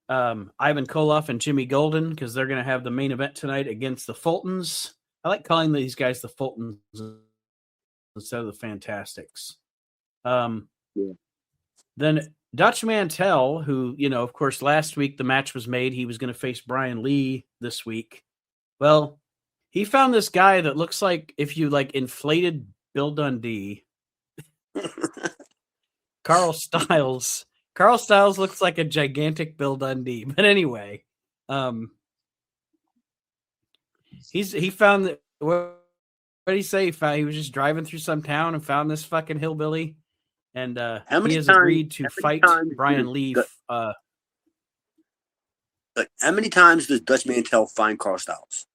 Ivan Koloff and Jimmy Golden because they're going to have the main event tonight against the Fultons. I like calling these guys the Fultons instead of the Fantastics. Then Dutch Mantell, who, of course, last week the match was made. He was going to face Brian Lee this week. Well, he found this guy that looks like if you inflated Bill Dundee. Carl Stiles. Carl Stiles looks like a gigantic Bill Dundee. But anyway, he found that. What did he say? He was just driving through some town and found this fucking hillbilly, and he has agreed to fight Brian Lee. How many times does Dutch Mantell find Carl Stiles?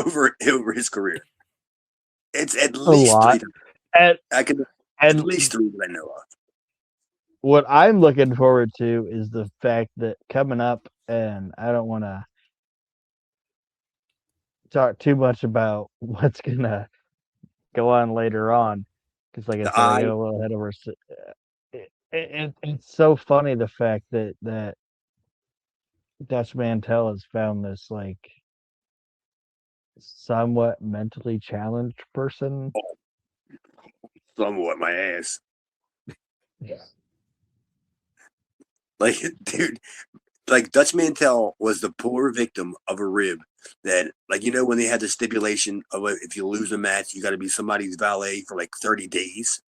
Over his career, it's at least 3 times. At least 3 that I know of. What I'm looking forward to is the fact that coming up, and I don't want to talk too much about what's gonna go on later on, because like I said, I get a little ahead of our. It's so funny the fact that Dutch Mantell has found this somewhat mentally challenged person. Somewhat my ass. Yeah. Dude, Dutch Mantell was the poor victim of a rib that, when they had the stipulation of if you lose a match, you got to be somebody's valet for 30 days.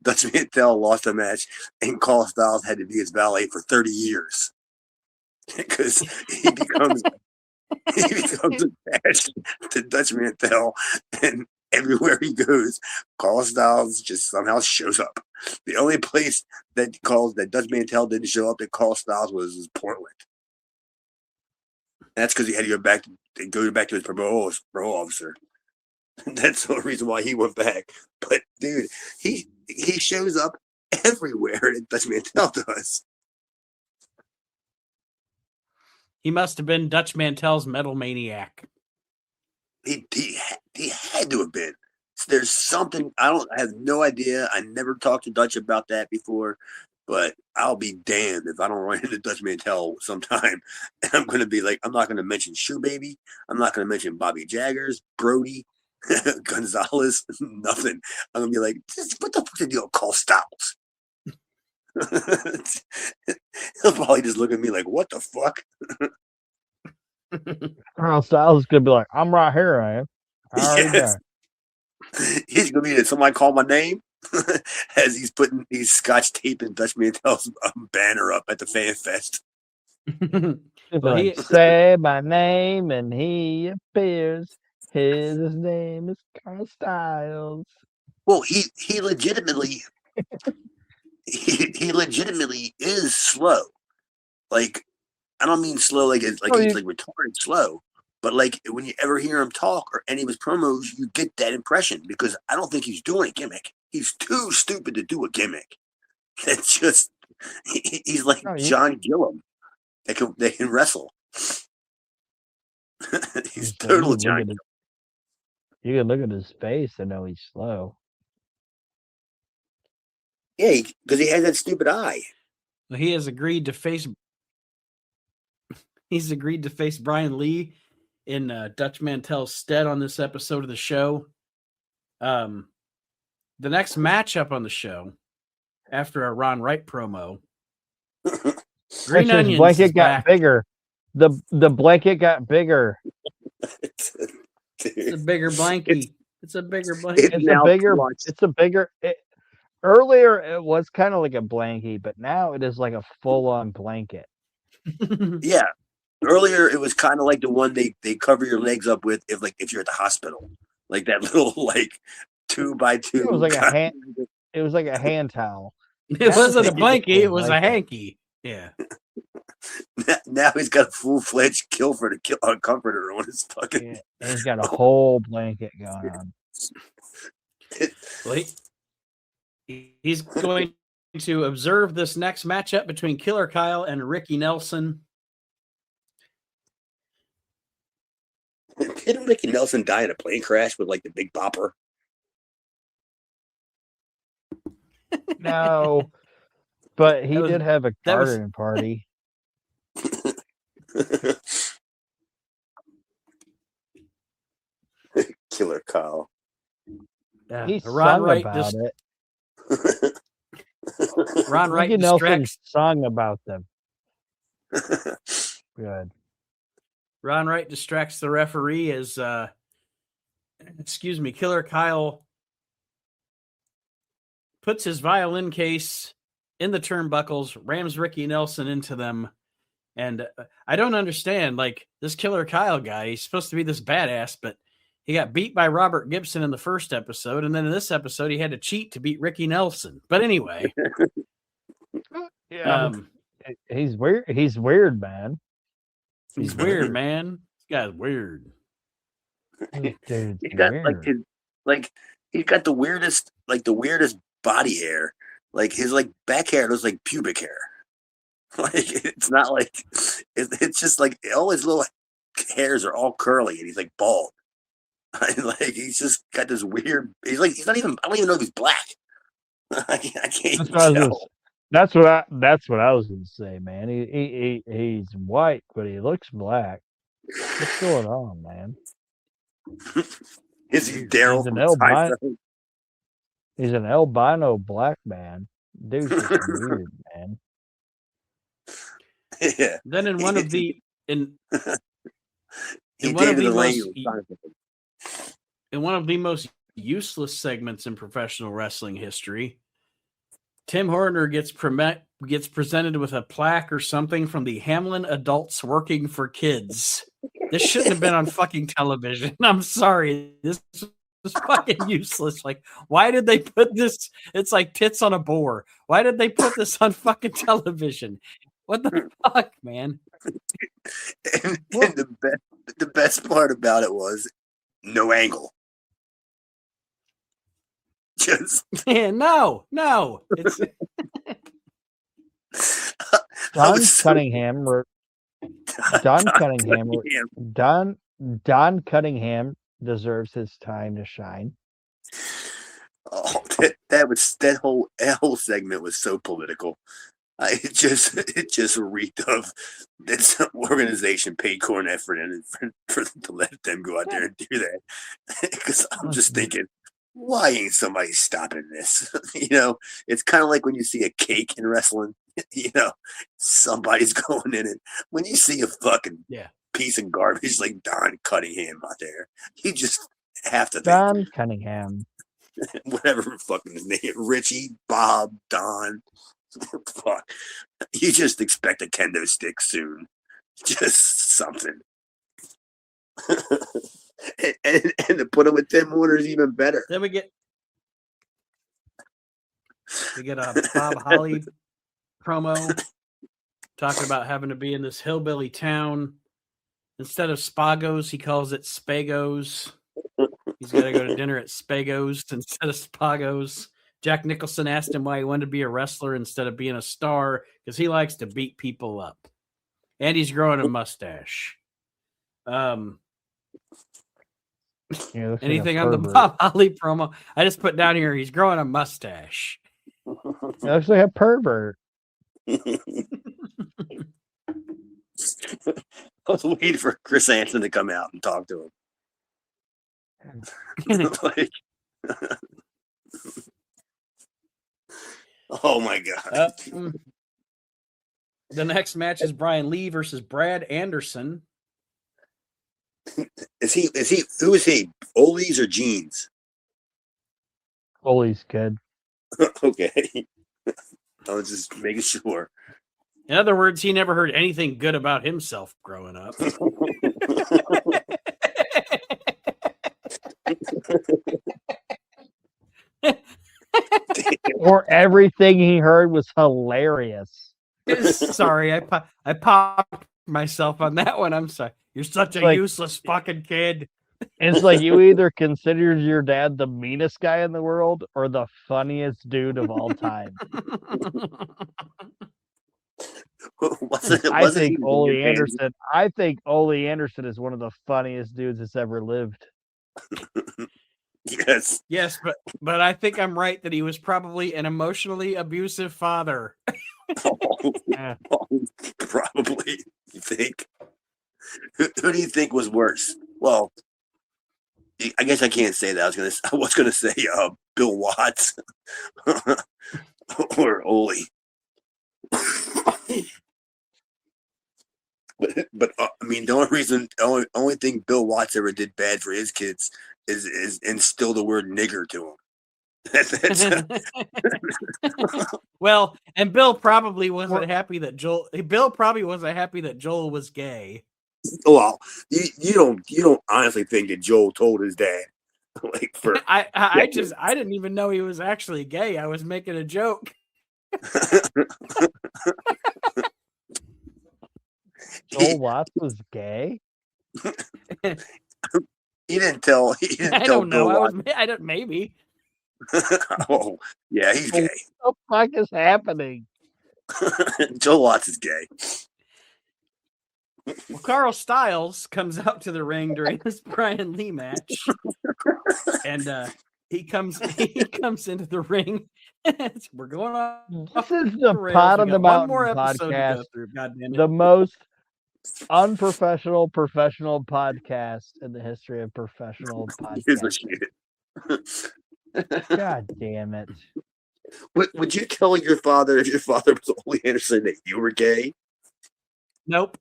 Dutch Mantell lost a match, and Carl Stiles had to be his valet for 30 years because he becomes attached to Dutch Mantell, and everywhere he goes, Carl Stiles just somehow shows up. The only place that Dutch Mantell didn't show up that Carl Stiles was Portland. That's because he had to go back to his parole officer. That's the reason why he went back. But dude, he shows up everywhere that Dutch Mantell does. He must have been Dutch Mantell's metal maniac. He had to have been. There's something I have no idea. I never talked to Dutch about that before, but I'll be damned if I don't run into Dutch Mantell sometime. And I'm gonna be like, I'm not gonna mention Shoe Baby. I'm not gonna mention Bobby Jaggers, Brody, Gonzalez, nothing. I'm gonna be like, what the fuck did you call Styles? He'll probably just look at me like, what the fuck? Colonel Styles is gonna be like, I'm right here, I am. Yes. He's gonna be somebody call my name as he's putting scotch taping Dutch Mantell's banner up at the fan fest. Like, say my name and he appears. His name is Colonel Styles. Well, he legitimately he legitimately is slow. Like, I don't mean slow like he's like retarded slow, but like when you ever hear him talk or any of his promos, you get that impression because I don't think he's doing a gimmick. He's too stupid to do a gimmick. It's just he's like John Gillum that can wrestle. He's total John Gillum. You can look at his face and know he's slow. Yeah, because he has that stupid eye. Well, he has agreed to face. He's agreed to face Brian Lee in Dutch Mantell's stead on this episode of the show. The next matchup on the show, after a Ron Wright promo, Green Onions blanket got bigger. The blanket got bigger. It's a bigger blankie. It's a bigger blanket. It's a bigger. Earlier, it was kind of like a blankie, but now it is like a full-on blanket. Yeah. Earlier, it was kind of like the one they cover your legs up with if you're at the hospital, like that little 2x2. It was like a hand. It was like a hand towel. It wasn't a blankie. It was a hanky. Yeah. Now he's got a full-fledged comforter on his fucking. Yeah, he's got a whole blanket going on. Well, he's going to observe this next matchup between Killer Kyle and Ricky Nelson. Didn't Ricky Nelson die in a plane crash with the Big Bopper? No, but he did have a garden party. Killer Kyle. Yeah, he sung about it. Ron Wright Ricky Nelson sung about them. Good. Ron Wright distracts the referee as, Killer Kyle puts his violin case in the turnbuckles, rams Ricky Nelson into them. And I don't understand, this Killer Kyle guy, he's supposed to be this badass, but he got beat by Robert Gibson in the first episode. And then in this episode, he had to cheat to beat Ricky Nelson. But anyway. Yeah. He's weird. He's weird, man. He's weird, man. This guy's weird. Dude, he's got he's got the weirdest body hair. His back hair looks like pubic hair. It's not it's just all his little hairs are all curly and he's bald. He's just got this weird. He's not even. I don't even know if he's black. I can't even tell. That's what I was gonna say, man. He's white, but he looks black. What's going on, man? Is he Daryl? He's an albino black man. Dude's just weird, man. Yeah. Then in one of the most useless segments in professional wrestling history, Tim Horner gets presented with a plaque or something from the Hamlin Adults Working for Kids. This shouldn't have been on fucking television. I'm sorry. This was fucking useless. Why did they put this? It's like tits on a boar. Why did they put this on fucking television? What the fuck, man? And the best part about it was no angle. Just Yeah, no. It's Don so- Cunningham. Don Cunningham. Don Cunningham deserves his time to shine. Oh, that whole segment was so political. It just reeked of that some organization paid Cornette for to let them go out there and do that. Because I'm just thinking, why ain't somebody stopping this? It's kind of like when you see a cake in wrestling. Somebody's going in it. When you see a fucking piece of garbage like Don Cunningham out there, you just have to think. Don Cunningham. Whatever fucking his name, Richie, Bob, Don. Fuck. You just expect a kendo stick soon. Just something. and to put him with Tim Warner is even better. Then we get a Bob Holly promo talking about having to be in this hillbilly town. Instead of Spagos, he calls it Spagos. He's got to go to dinner at Spagos instead of Spagos. Jack Nicholson asked him why he wanted to be a wrestler instead of being a star, because he likes to beat people up. And he's growing a mustache. Anything on the Bob Holly promo? I just put down here, he's growing a mustache. He looks like a pervert. I was waiting for Chris Anson to come out and talk to him. Oh my god. The next match is Brian Lee versus Brad Anderson. Who is he? Ole's or Jeans? Ole's good. Okay. I was just making sure. In other words, he never heard anything good about himself growing up. Or everything he heard was hilarious. Sorry, I popped myself on that one. I'm sorry. You're such a useless fucking kid. It's like you either considered your dad the meanest guy in the world or the funniest dude of all time. I think Ole Anderson is one of the funniest dudes that's ever lived. Yes, but I think I'm right that he was probably an emotionally abusive father. Probably. You think? Who do you think was worse? Well, I guess I can't say that. I was gonna say Bill Watts or Ole. But I mean, the only thing Bill Watts ever did bad for his kids is instill the word nigger to him. Well, and Bill probably wasn't happy that Joel. Bill probably wasn't happy that Joel was gay. Well, you don't honestly think that Joel told his dad? I didn't even know he was actually gay. I was making a joke. Joel Watts was gay? He didn't tell. I don't know. I don't. Maybe. Oh yeah, he's gay. What the fuck is happening? Joel Watts is gay. Well, Carl Stiles comes out to the ring during this Brian Lee match, and he comes into the ring. We're going on. This is the Pot on the Mountain podcast, the most unprofessional professional podcast in the history of professional podcasts. God damn it! Would you tell your father, if your father was Ole Anderson, that you were gay? Nope.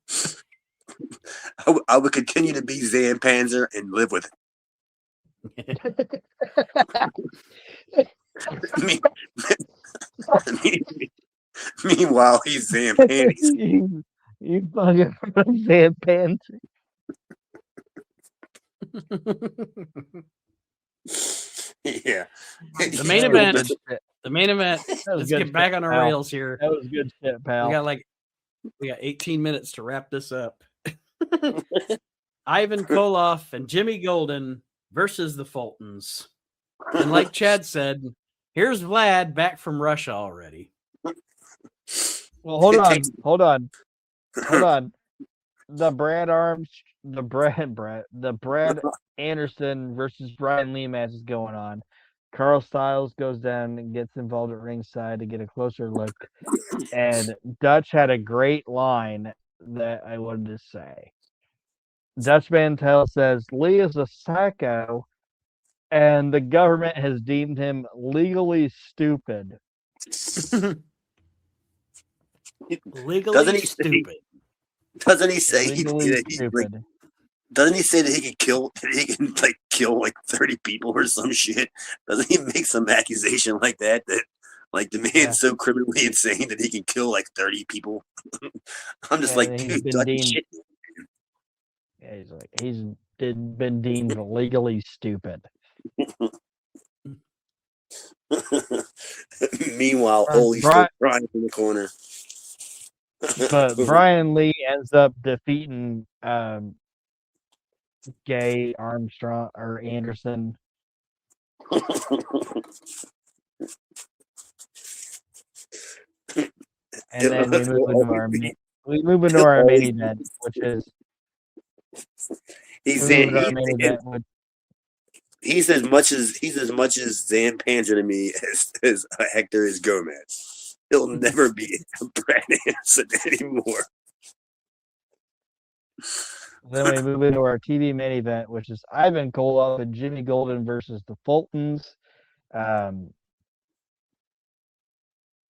I would continue to be Zan Panzer and live with it. Meanwhile, he's Zan Panties. You fucking Zan Panzer. Yeah. The main event. Let's get back on our rails here. That was good shit, pal. We got 18 minutes to wrap this up. Ivan Koloff and Jimmy Golden versus the Fultons. And like Chad said, here's Vlad back from Russia already. Well, hold on. The Brad Anderson versus Brian Lee match is going on. Carl Styles goes down and gets involved at ringside to get a closer look. And Dutch had a great line that I wanted to say. Dutch Mantell says Lee is a psycho, and the government has deemed him legally stupid. Legally stupid. Doesn't he say Legally stupid. doesn't he say that he can kill like 30 people or some shit? Doesn't he make some accusation like that like the man's so criminally insane that he can kill like 30 people? I'm just like, dude, shit. Yeah, he's been deemed legally stupid. Meanwhile, Ole's still crying in the corner. But Brian Lee ends up defeating Gay Armstrong or Anderson. And then we move into our main event, which is he's as much as Zan Panzer to me as Hector is Gomez. He'll never be Brad Anderson anymore. Then we move into our TV main event, which is Ivan Koloff and Jimmy Golden versus the Fultons.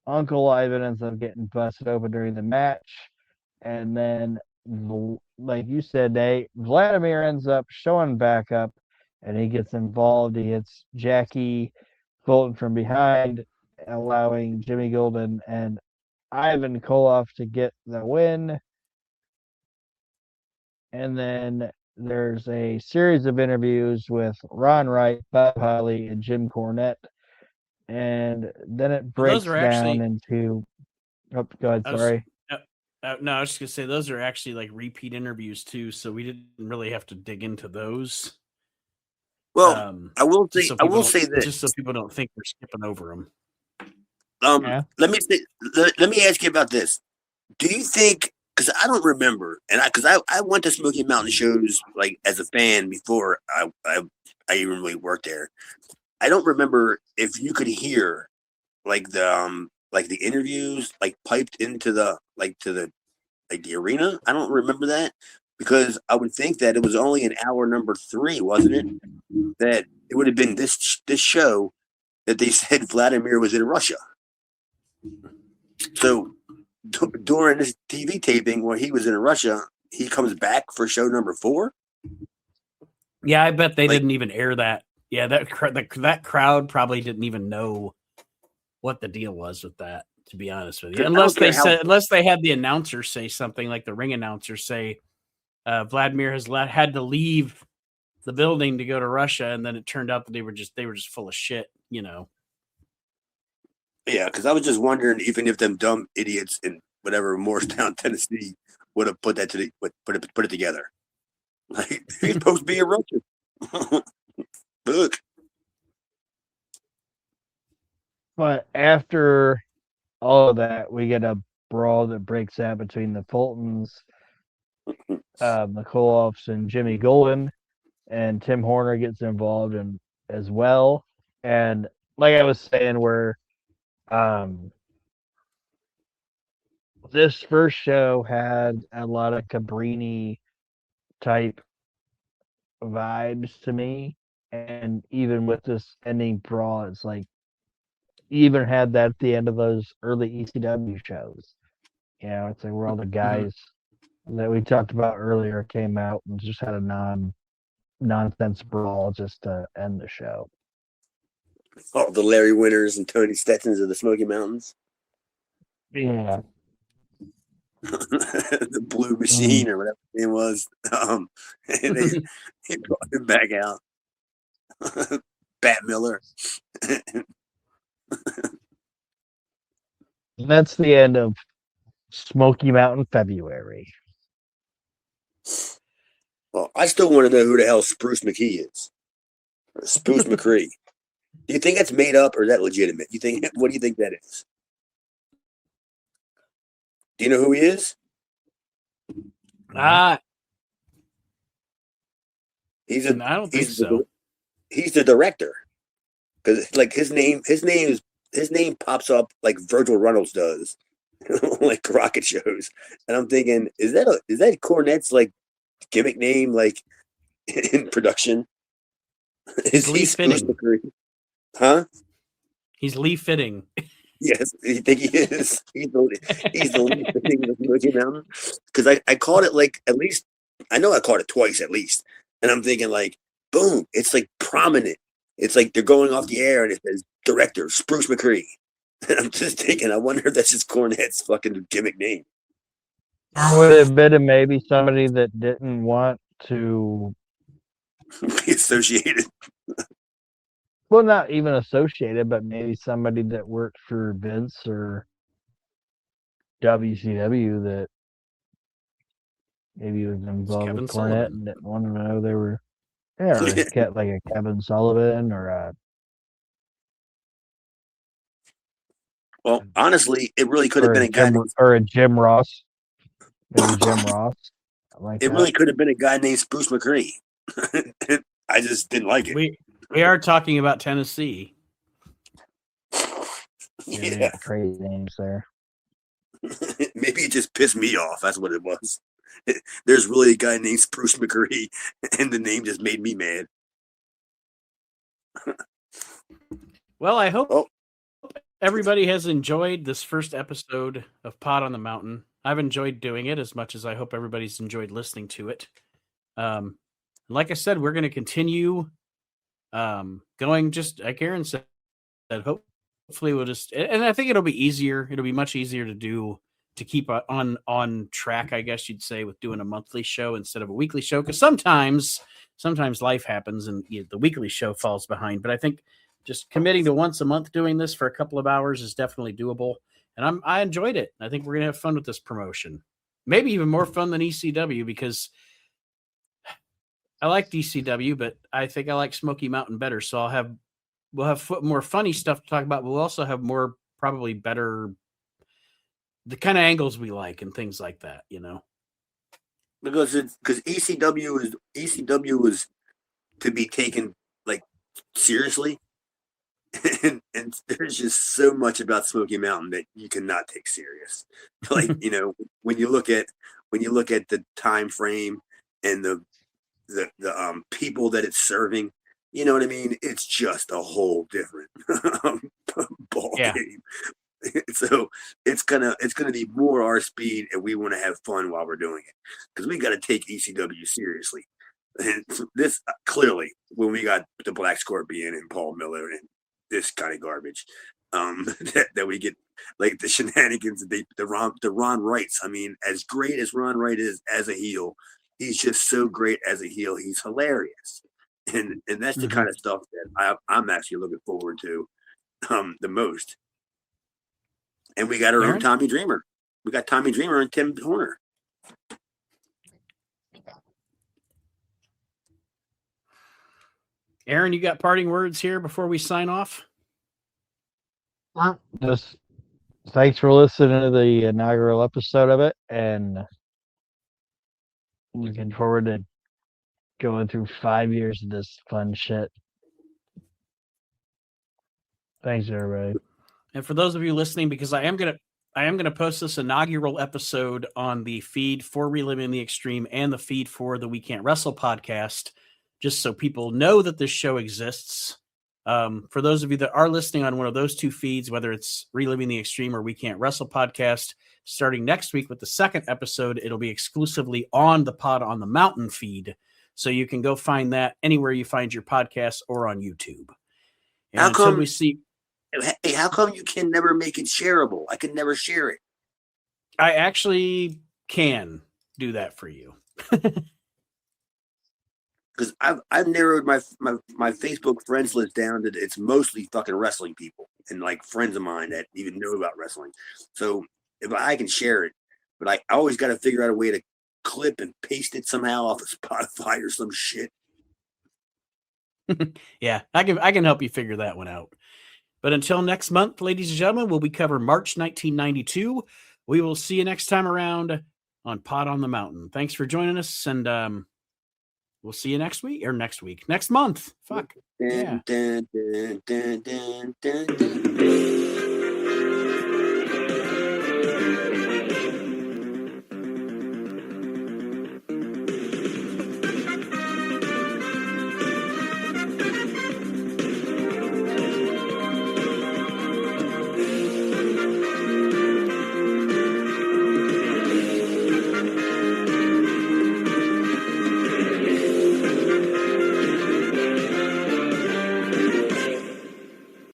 Uncle Ivan ends up getting busted open during the match. And then, like you said, Nate, Vladimir ends up showing back up, and he gets involved. He hits Jackie Fulton from behind, allowing Jimmy Golden and Ivan Koloff to get the win. And then there's a series of interviews with Ron Wright, Bob Holly, and Jim Cornette. And then it breaks down into... Oh, go ahead, sorry. No, I was just going to say, those are actually like repeat interviews too, so we didn't really have to dig into those. Well, I will say this. Just so people don't think we're skipping over them. Let me ask you about this. Do you think, because I don't remember, and I went to Smoky Mountain shows like as a fan before I even really worked there. I don't remember if you could hear like the interviews like piped into the arena. I don't remember that, because I would think that it was only in hour number 3, wasn't it? That it would have been this show that they said Vladimir was in Russia. So during this TV taping where he was in Russia, he comes back for show number 4. Yeah, I bet they didn't even air that. Yeah, that crowd probably didn't even know what the deal was with that, to be honest with you. Unless they had the announcer say something, like the ring announcer say, Vladimir has had to leave the building to go to Russia, and then it turned out that they were just full of shit, you know. Yeah, because I was just wondering, even if them dumb idiots in whatever Morristown, Tennessee, would have put it together. Like, he's supposed to be a Russian. Look. But after all of that, we get a brawl that breaks out between the Fultons, the Koloffs, and Jimmy Golden, and Tim Horner gets involved as well. And like I was saying, where this first show had a lot of Cabrini type vibes to me, and even with this ending brawl, it's like you even had that at the end of those early ECW shows. You know, it's like where all the guys that we talked about earlier came out and just had a nonsense brawl just to end the show. Oh, the Larry Winters and Tony Stetsons of the Smoky Mountains. Yeah. The Blue Machine or whatever it was. And they brought him back out. Bat Miller. That's the end of Smoky Mountain February. Well, I still want to know who the hell Spruce McKee is. Or Spruce McCree. Do you think that's made up or is that legitimate? What do you think that is? Do you know who he is? I He's don't think so. He's the director. Because like his name pops up like Virgil Reynolds does, like rocket shows. And I'm thinking, is that Cornette's like gimmick name like in production? He's Lee Fitting. Huh? He's Lee Fitting. Yes, you think he is? He's the Lee Fitting of Smoky Mountain. Because I caught it like at least I know I caught it twice at least, and I'm thinking like, boom, it's like prominent. It's like they're going off the air and it says director Spruce McCree. And I'm just thinking, I wonder if that's just Cornette's fucking gimmick name. Or would it have been maybe somebody that didn't want to be associated? Well, not even associated, but maybe somebody that worked for Vince or WCW that maybe was involved with Cornette and didn't want to know they were. Yeah, or like a Kevin Sullivan or a. Well, honestly, it really could have been a guy or a Jim Ross. Maybe Jim Ross. It really could have been a guy named Spruce McCree. I just didn't like it. We are talking about Tennessee. Yeah, crazy names there. Maybe it just pissed me off. That's what it was. There's really a guy named Spruce McCree, and the name just made me mad. Well, I hope everybody has enjoyed this first episode of Pod on the Mountain. I've enjoyed doing it as much as I hope everybody's enjoyed listening to it. Like I said, we're going to continue going just like Aaron said, hopefully we'll just, and I think it'll be easier. It'll be much easier to keep on track, I guess you'd say, with doing a monthly show instead of a weekly show. Cause sometimes life happens and the weekly show falls behind, but I think just committing to once a month doing this for a couple of hours is definitely doable. And I enjoyed it. I think we're going to have fun with this promotion, maybe even more fun than ECW because I like DCW, but I think I like Smoky Mountain better. So we'll have more funny stuff to talk about. But we'll also have more probably better the kind of angles we like and things like that, Because ECW is to be taken like seriously, and there's just so much about Smoky Mountain that you cannot take serious. Like when you look at the time frame and the people that it's serving, you know what I mean? It's just a whole different ball game. So it's gonna be more our speed, and we want to have fun while we're doing it because we got to take ECW seriously. And this clearly, when we got the Black Scorpion and Paul Miller and this kind of garbage, that we get like the shenanigans, the Ron Wrights. I mean, as great as Ron Wright is as a heel, he's just so great as a heel. He's hilarious, and that's the kind of stuff that I'm actually looking forward to the most. And we got our own Tommy Dreamer. We got Tommy Dreamer and Tim Horner. Aaron, you got parting words here before we sign off? Just thanks for listening to the inaugural episode of it, and looking forward to going through 5 years of this fun shit. Thanks, everybody. And for those of you listening, because I am gonna post this inaugural episode on the feed for Reliving the Extreme and the feed for the We Can't Wrestle podcast, just so people know that this show exists. For those of you that are listening on one of those two feeds, whether it's Reliving the Extreme or We Can't Wrestle podcast, starting next week with the second episode, it'll be exclusively on the Pod on the Mountain feed. So you can go find that anywhere you find your podcasts or on YouTube. And how come we see? Hey, how come you can never make it shareable? I can never share it. I actually can do that for you. Because I've narrowed my Facebook friends list down to it's mostly fucking wrestling people and like friends of mine that even know about wrestling. So if I can share it, but I always got to figure out a way to clip and paste it somehow off of Spotify or some shit. Yeah, I can help you figure that one out. But until next month, ladies and gentlemen, we'll be covering March 1992. We will see you next time around on Pod on the Mountain. Thanks for joining us, and we'll see you next month. Fuck. Yeah. Dun, dun, dun, dun, dun, dun, dun.